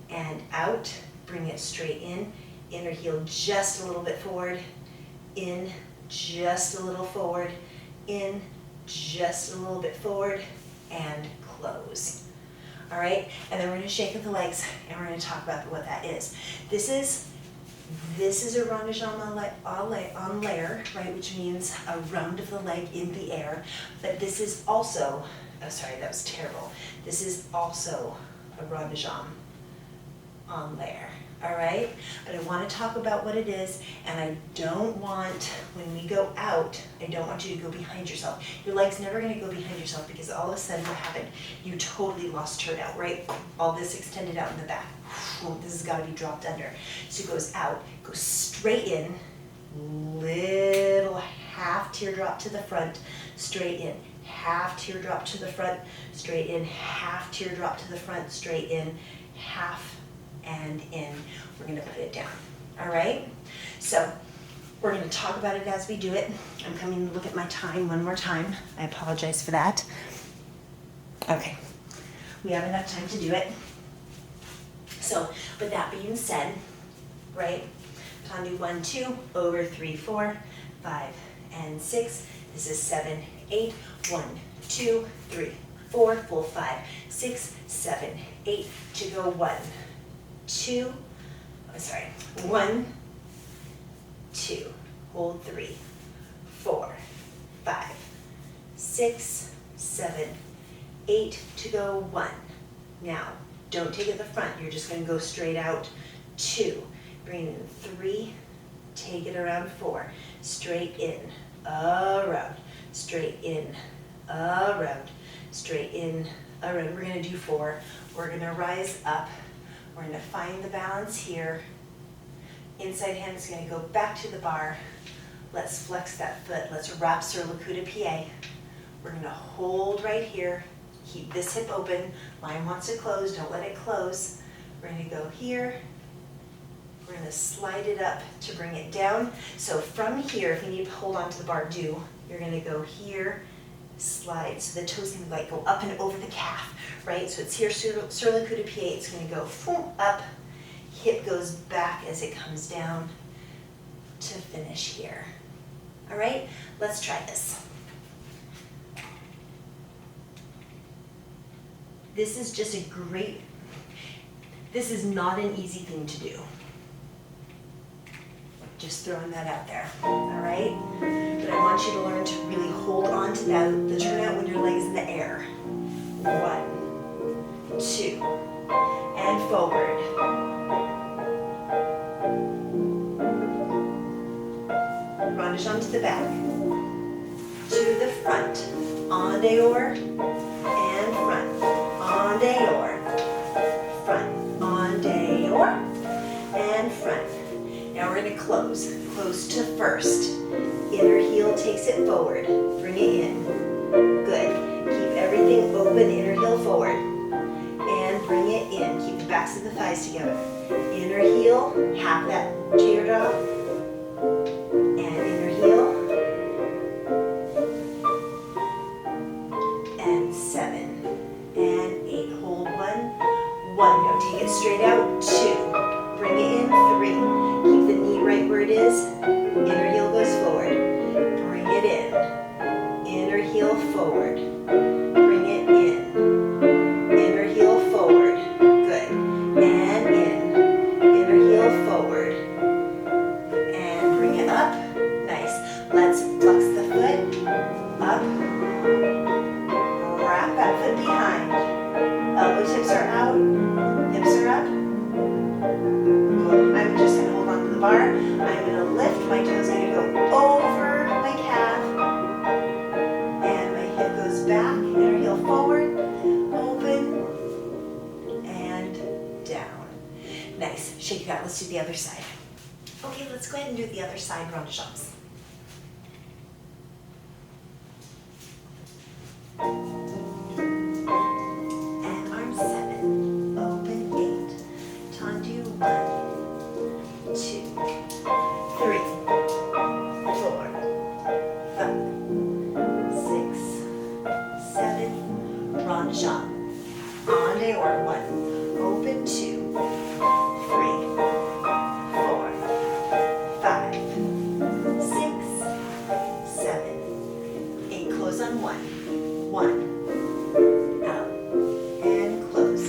and out, bring it straight in, inner heel just a little bit forward, in, just a little forward, in, just a little bit forward, and close. All right, and then we're gonna shake up the legs, and we're gonna talk about what that is. This is a rond de jambe en l'air, right, which means a round of the leg in the air, but this is also, oh sorry, that was terrible. This is also a rond de jambe en l'air. All right, but I want to talk about what it is, and I don't want, when we go out, I don't want you to go behind yourself. Your leg's never going to go behind yourself, because all of a sudden what happened? You totally lost turnout, right? All this extended out in the back. This has got to be dropped under. So it goes out, goes straight in, little half teardrop to the front, straight in, half teardrop to the front, straight in, half teardrop to the front, straight in, half and in. We're going to put it down. All right? So we're going to talk about it as we do it. I'm coming to look at my time one more time. I apologize for that. Okay. We have enough time to do it. So, with that being said, right? Tendu 1, 2, over 3, 4, 5, and 6. This is 7, 8. 1, 2, 3, 4, full 5, 6, 7, 8. To go 1, 2, 1, 2, hold 3, 4, 5, 6, 7, 8, to go 1. Now, don't take it the front, you're just going to go straight out 2, bring in 3, take it around 4, straight in, around, straight in, around, straight in, around. We're going to do 4, we're going to rise up. We're going to find the balance here. Inside hand is going to go back to the bar. Let's flex that foot. Let's wrap sur le coup de pied. We're going to hold right here. Keep this hip open. Line wants to close. Don't let it close. We're going to go here. We're going to slide it up to bring it down. So from here, if you need to hold on to the bar, do. You're going to go here slide. So the toe's gonna like go up and over the calf, right? So it's here, sur le coup de pied, it's gonna go up, hip goes back as it comes down to finish here. All right, let's try this. This is just a great, this is not an easy thing to do. Just throwing that out there, all right? But I want you to learn to really hold on to that, the turnout when your leg's in the air. 1, 2, and forward. Rondage to the back, to the front, en dehors, and front, en dehors, front, en dehors, and front. Now we're going to close to first. Inner heel takes it forward, bring it in. Good. Keep everything open, inner heel forward. And bring it in. Keep the backs of the thighs together. Inner heel, half that teardrop. And inner heel. And 7. And 8. Hold 1. Now take it straight out. 2. Bring it in. 3. Keep the knee right where it is. Inner heel goes forward. Bring it in. Inner heel forward. Bring it in. Inner heel forward. Good. And in. Inner heel forward. And bring it up. Nice. Let's flex the foot. Up. Wrap that foot behind. Elbow tips are out. Hips are up. I'm just going to hold on to the bar. I'm going to lift. My toes going to go over my calf. And my hip goes back. Inner heel forward. Open. And down. Nice. Shake it out. Let's do the other side. Okay, let's go ahead and do the other side rond de jambes. And arm 7. Open 8. Tendu 1. 2, 3, 4, 5, 6, 7. Rond de jambe. En dehors 1. Open 2, 3, 4, 5, 6, 7. 8. Close on 1. 1. Out. And close.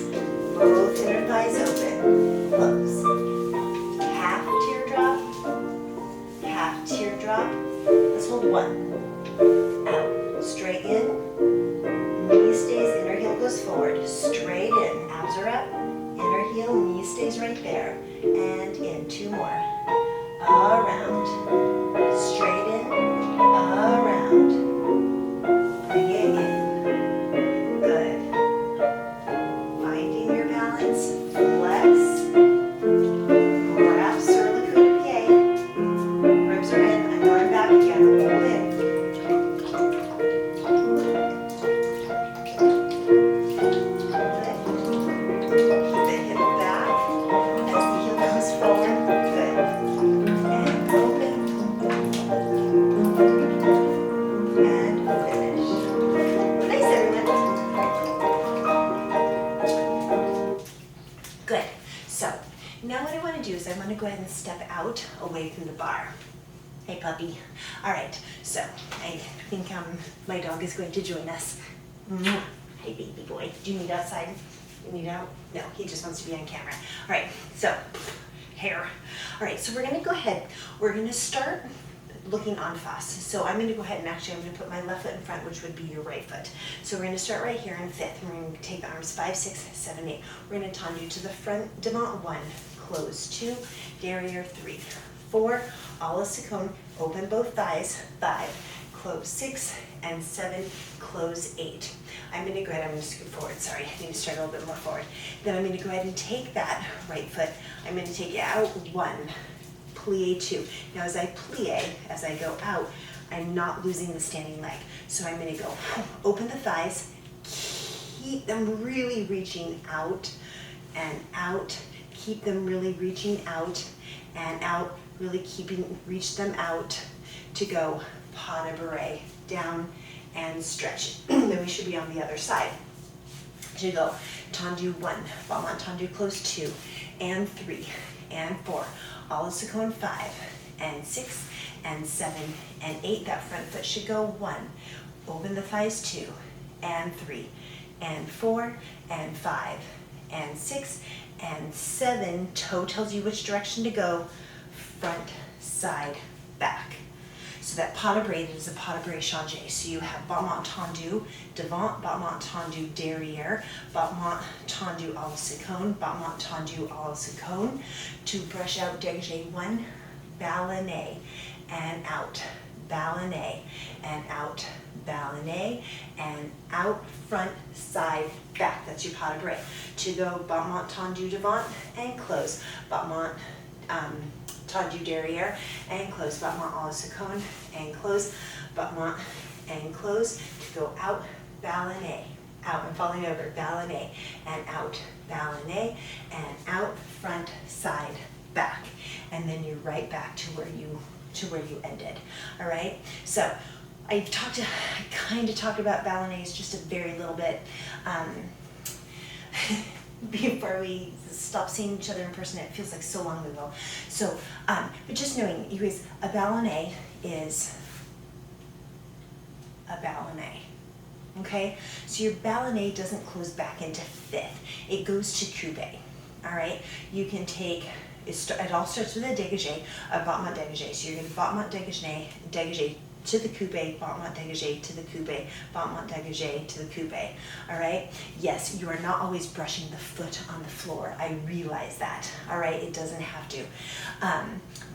Both inner thighs open. Close. Teardrop. Let's hold 1. Out. Straight in. Knee stays. Inner heel goes forward. Straight in. Abs are up. Inner heel. Knee stays right there. And in. 2 more. Around. Straight in. Around. Bring it in. Good. Finding your balance. Flex. Grab sur le coup de pied. Ribs are in. I'm going back again. Hold in. Hold it. Keep the hip back as the heel comes forward. Good. And open. And finish. Nice, everyone. Good. So, now what I want to do is I want to go ahead and step out away from the bar. Hey, puppy. All right, so I think my dog is going to join us. Hey, baby boy. Do you need outside? You need out? No, he just wants to be on camera. All right, so hair. All right, so we're going to go ahead. We're going to start looking en face. So I'm going to go ahead and actually I'm going to put my left foot in front, which would be your right foot. So we're going to start right here in 5th. We're going to take the arms 5, 6, 7, 8. We're going to tendu to the front, devant 1, close 2, derrière 3, 4, à la seconde, open both thighs, 5, close 6, and 7, close 8. I'm going to go ahead, I'm going to scoot forward, sorry, I need to start a little bit more forward. Then I'm going to go ahead and take that right foot, I'm going to take it out 1, plie 2. Now as I plie, as I go out, I'm not losing the standing leg. So I'm going to go open the thighs, keep them really reaching out and out, keep them really reaching out and out, really reach them out to go pas de bourrée, down and stretch. Then we should be on the other side. So you go tendu 1, battement tendu close 2, and 3, and 4, all au second 5, and 6, and 7, and 8. That front foot should go 1, open the thighs 2, and 3, and 4, and 5, and 6, and 7. Toe tells you which direction to go, front, side, back. So that pas de bras is a pas de bras changé. So you have battement tendu devant, battement tendu derrière, battement tendu à la seconde, battement tendu à la seconde. To brush out dégagé 1, ballonnet, and out, ballonnet, and out, ballonnet, and out, front, side, back. That's your pas de bras. To go battement tendu devant and close, battement tendu derrière and close, battement à la seconde and close, battement and close. To go out, ballonnet, out and falling over, ballonnet, and out, ballonnet, and out, front, side, back. And then you're right back to where you ended. All right. So I kind of talked about ballonnets just a very little bit before we stop seeing each other in person. It feels like so long ago. So, but just knowing, you guys, a ballonnet is a ballonnet. Okay, so your ballonnet doesn't close back into fifth. It goes to coupe. All right, you can take. It all starts with a dégagé, a battement dégagé. So you're going to battement dégagé to the coupe, battement dégagé to the coupe, battement dégagé to the coupe. All right. Yes, you are not always brushing the foot on the floor. I realize that. All right. It doesn't have to.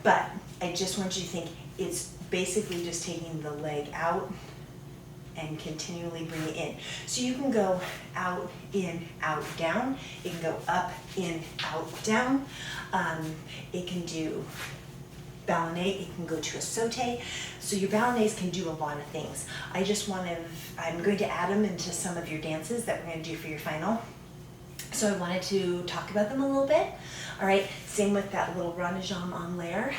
But I just want you to think it's basically just taking the leg out and continually bring it in. So you can go out, in, out, down. It can go up, in, out, down. It can do ballonnet, it can go to a sauté. So your ballonnets can do a lot of things. I'm going to add them into some of your dances that we're going to do for your final. So I wanted to talk about them a little bit. All right, same with that little rond de jambe en l'air.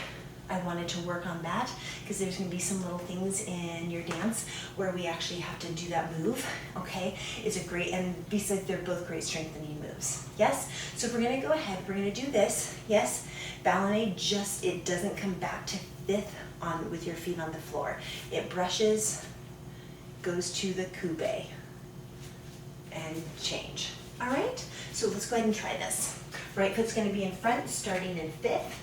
I wanted to work on that because there's going to be some little things in your dance where we actually have to do that move, okay? It's a great, and besides, they're both great strengthening moves, yes? So we're going to go ahead, we're going to do this, yes? Ballonnet, it doesn't come back to fifth with your feet on the floor. It brushes, goes to the coupe, and change, all right? So let's go ahead and try this. Right foot's going to be in front, starting in fifth.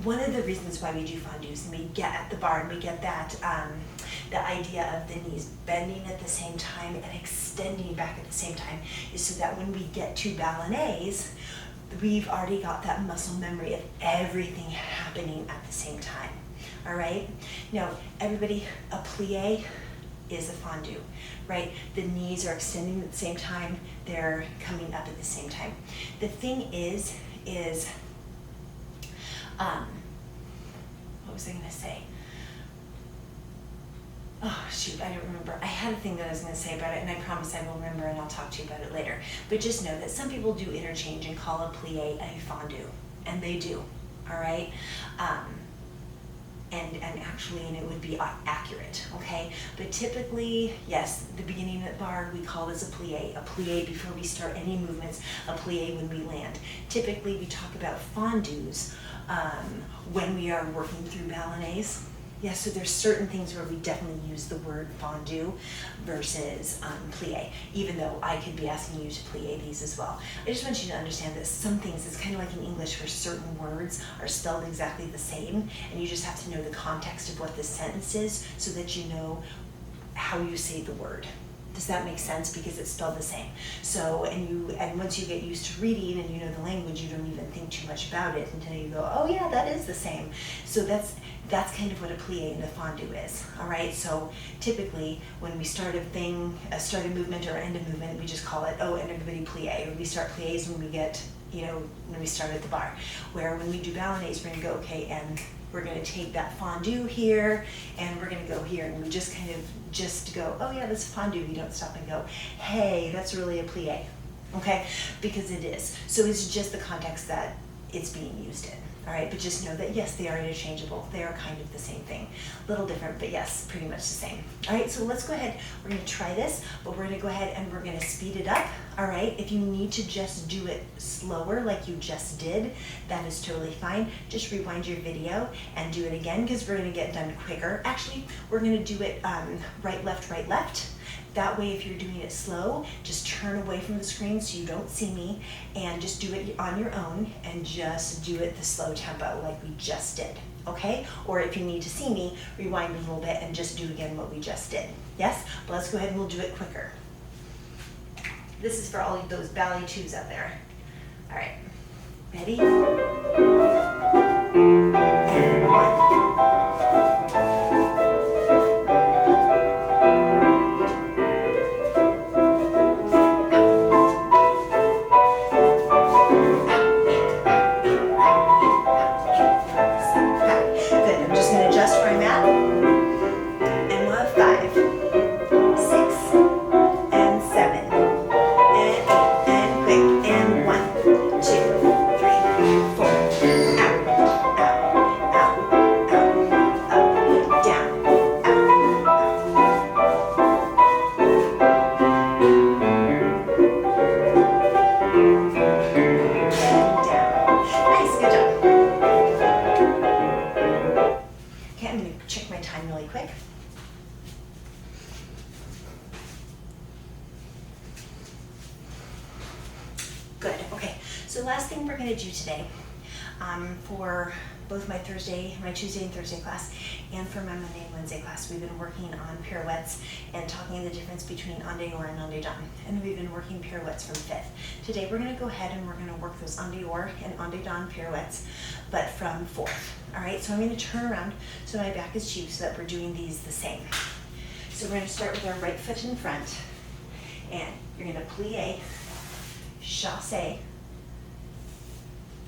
One of the reasons why we do fondus and we get at the bar and we get that the idea of the knees bending at the same time and extending back at the same time is so that when we get to ballonnets, we've already got that muscle memory of everything happening at the same time. All right? Now, everybody, a plie is a fondu, right? The knees are extending at the same time, they're coming up at the same time. The thing is what was I going to say? Oh, shoot, I don't remember. I had a thing that I was going to say about it, and I promise I will remember, and I'll talk to you about it later. But just know that some people do interchange and call a plie a fondu, and they do, all right? and actually, and it would be accurate, okay? But typically, yes, the beginning of the bar, we call this a plie before we start any movements, a plie when we land. Typically, we talk about fondus when we are working through ballets. Yeah, so there's certain things where we definitely use the word fondu versus plie, even though I could be asking you to plie these as well. I just want you to understand that some things, it's kind of like in English where certain words are spelled exactly the same, and you just have to know the context of what this sentence is so that you know how you say the word. Does that make sense? Because it's spelled the same. So, and once you get used to reading and you know the language, you don't even think too much about it until you go, oh yeah, that is the same. So that's kind of what a plie and a fondu is, all right? So typically when we start start a movement or end a movement, we just call it, oh, and everybody plie, or we start plies when we get, when we start at the bar. Where when we do ballets, we're gonna go, okay, and we're gonna take that fondu here, and we're gonna go here, and we just kind of just go, oh yeah, that's fondu. We don't stop and go, hey, that's really a plie, okay? Because it is. So it's just the context that it's being used in. All right, but just know that yes, they are interchangeable. They are kind of the same thing. A little different, but yes, pretty much the same. All right, so let's go ahead. We're gonna try this, but we're gonna go ahead and we're gonna speed it up. All right, if you need to just do it slower like you just did, that is totally fine. Just rewind your video and do it again because we're gonna get done quicker. Actually, we're gonna do it right, left, right, left. That way, if you're doing it slow, just turn away from the screen so you don't see me and just do it on your own and just do it the slow tempo like we just did, okay? Or if you need to see me, rewind a little bit and just do again what we just did. Yes? But let's go ahead and we'll do it quicker. This is for all of those ballet twos out there. All right, ready? And 1. Good, okay. So last thing we're gonna do today, for both my Tuesday and Thursday class, and for my Monday and Wednesday class, we've been working on pirouettes and talking the difference between en dehors and en dedans. And we've been working pirouettes from 5th. Today we're gonna go ahead and we're gonna work those en dehors and en dedans pirouettes, but from 4th. All right, so I'm gonna turn around so my back is to you so that we're doing these the same. So we're gonna start with our right foot in front, and you're gonna plie, chassé.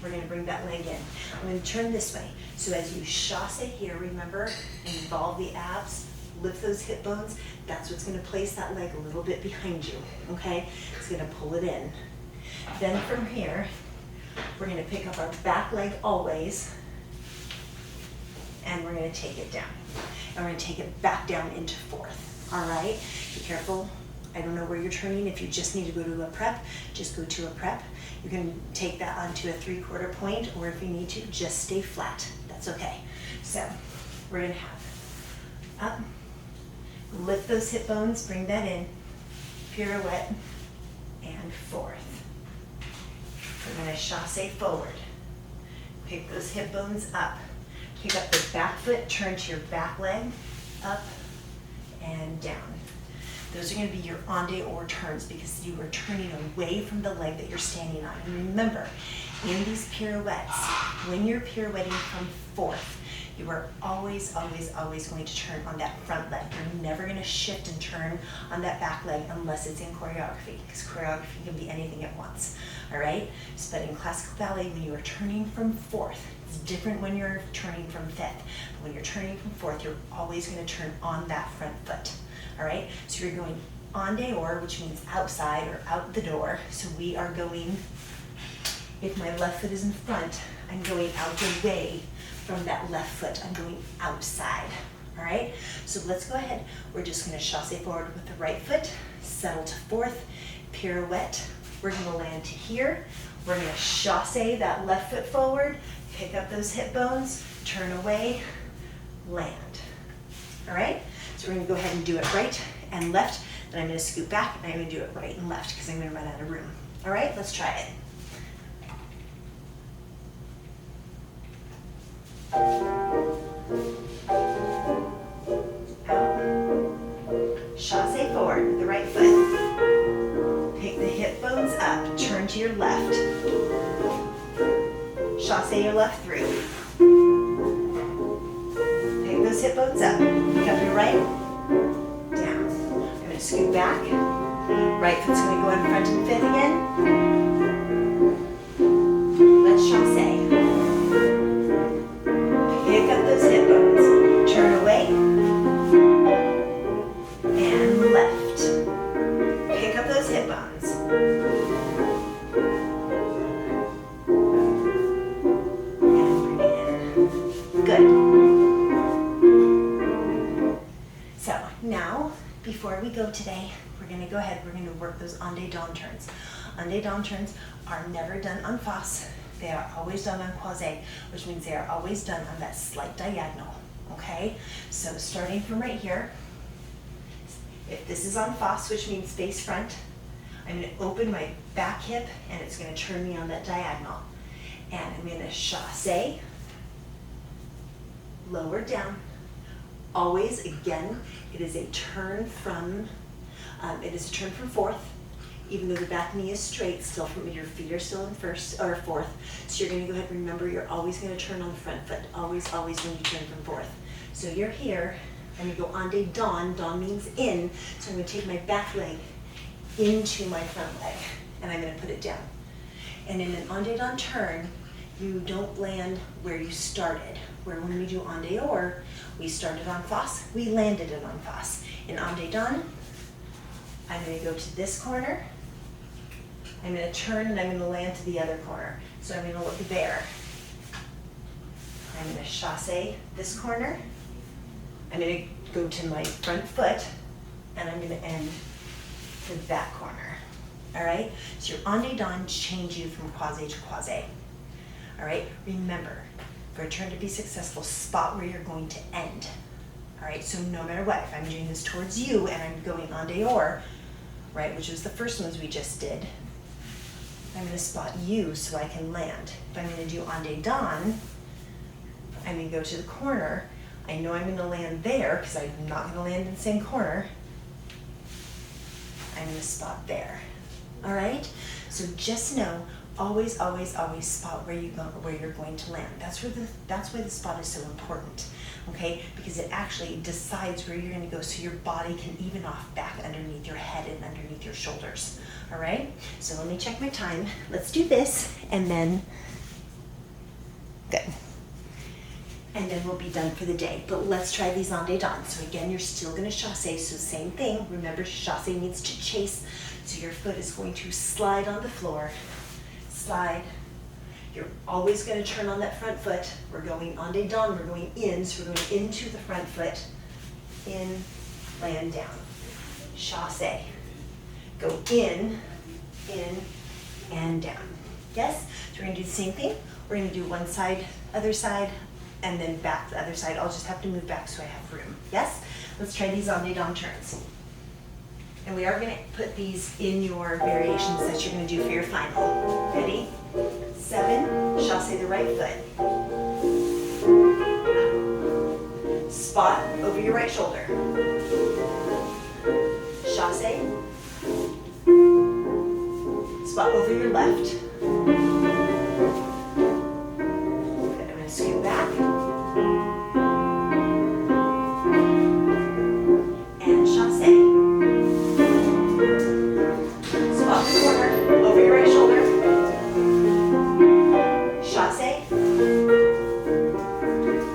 We're gonna bring that leg in. I'm gonna turn this way. So as you chassé here, remember, involve the abs, lift those hip bones. That's what's gonna place that leg a little bit behind you, okay? It's gonna pull it in. Then from here, we're gonna pick up our back leg always, and we're gonna take it down. And we're gonna take it back down into 4th, all right? Be careful. I don't know where you're turning. If you just need to go to a prep, just go to a prep. You can take that onto a 3/4 point, or if you need to, just stay flat. That's okay. So we're gonna have up, lift those hip bones, bring that in, pirouette, and 4th. We're gonna chassé forward. Pick those hip bones up. Pick up the back foot, turn to your back leg, up and down. Those are going to be your en dehors turns because you are turning away from the leg that you're standing on. And remember, in these pirouettes, when you're pirouetting from 4th, you are always, always, always going to turn on that front leg. You're never going to shift and turn on that back leg unless it's in choreography, because choreography can be anything at once, all right? But in classical ballet, when you are turning from 4th, it's different when you're turning from 5th. But when you're turning from 4th, you're always going to turn on that front foot. All right, so you're going en dehors, which means outside or out the door. So we are going, if my left foot is in front, I'm going out the way from that left foot. I'm going outside, all right? So let's go ahead. We're just gonna chassé forward with the right foot, settle to fourth, pirouette. We're gonna land to here. We're gonna chassé that left foot forward, pick up those hip bones, turn away, land, all right? So we're gonna go ahead and do it right and left, then I'm gonna scoot back and I'm gonna do it right and left because I'm gonna run out of room. All right, let's try it. Chassé forward with the right foot. Pick the hip bones up, turn to your left. Chassé your left through. Pick those hip bones up. Pick up your right, down. I'm going to scoot back. Right foot's going to go in front and fifth again. Let's chassé. Pick up those hip bones. Turn away. And left. Pick up those hip bones. And bring it in. Good. So now, before we go today, we're going to go ahead, we're going to work those en deux dans turns. En deux dans turns are never done en face. They are always done on croisé, which means they are always done on that slight diagonal, okay? So starting from right here, if this is en face, which means face front, I'm going to open my back hip and it's going to turn me on that diagonal. And I'm going to chassé, lower down. Always, again, it is a turn from fourth, even though the back knee is straight, still from your feet are still in first or fourth. So you're going to go ahead and remember you're always going to turn on the front foot, always when you turn from fourth. So you're here, and you go en deux dans, dans means in, so I'm going to take my back leg into my front leg, and I'm going to put it down. And in an en deux dans turn, you don't land where you started, where when we do en dehors, we started en face, we landed in en face. In en deux dans, I'm going to go to this corner, I'm going to turn and I'm going to land to the other corner. So I'm going to look there. I'm going to chassé this corner, I'm going to go to my front foot, and I'm going to end to that corner. All right? So your en deux dans change you from croisé to croisé. All right? Remember, for a turn to be successful, spot where you're going to end. All right? So no matter what, if I'm doing this towards you and I'm going en dehors, right, which was the first ones we just did, I'm going to spot you so I can land. If I'm going to do en deux dans, I'm going to go to the corner. I know I'm going to land there because I'm not going to land in the same corner. I'm going to spot there. All right? So just know, always, always, always spot where you're going to land. That's why the spot is so important. Okay? Because it actually decides where you're going to go, so your body can even off back underneath your head and underneath your shoulders. All right? So let me check my time. Let's do this, and then good. And then we'll be done for the day. But let's try these en deux dans. So again, you're still going to chassé, so same thing. Remember, chassé means to chase. So your foot is going to slide on the floor. Slide. You're always going to turn on that front foot. We're going en deux dans, we're going in, so we're going into the front foot. In, land down. Chassé. Go in, and down. Yes? So we're going to do the same thing. We're going to do one side, other side, and then back to the other side. I'll just have to move back so I have room. Yes? Let's try these en deux dans turns. And we are going to put these in your variations that you're going to do for your final. Ready? 7, chassé the right foot. Spot over your right shoulder. Chassé. Spot over your left. Good. I'm going to scoot back. And chassé. Spot the corner over your right shoulder. Chassé.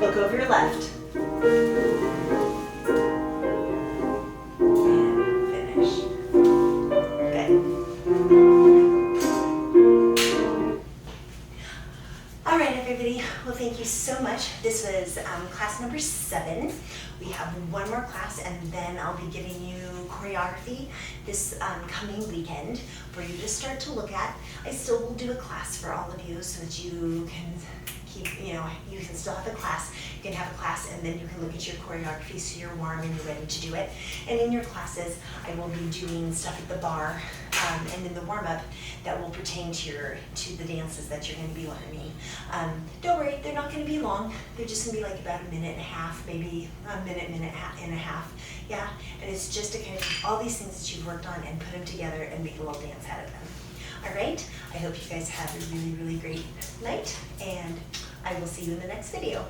Look over your left. And finish. Good. All right, everybody. Well, thank you so much. 7. We have one more class, and then I'll be giving you choreography this coming weekend for you to start to look at. I still will do a class for all of you so that you can keep, you can still have a class. You can have a class, and then you can look at your choreography so you're warm and you're ready to do it. And in your classes, I will be doing stuff at the bar and in the warm-up that will pertain to the dances that you're going to be learning. Don't worry, they're not going to be long. They're just going to be like about a minute and a half, maybe a minute and a half. Yeah, and it's just to kind of take all these things that you've worked on and put them together and make a little dance out of them. All right, I hope you guys have a really, really great night, and I will see you in the next video.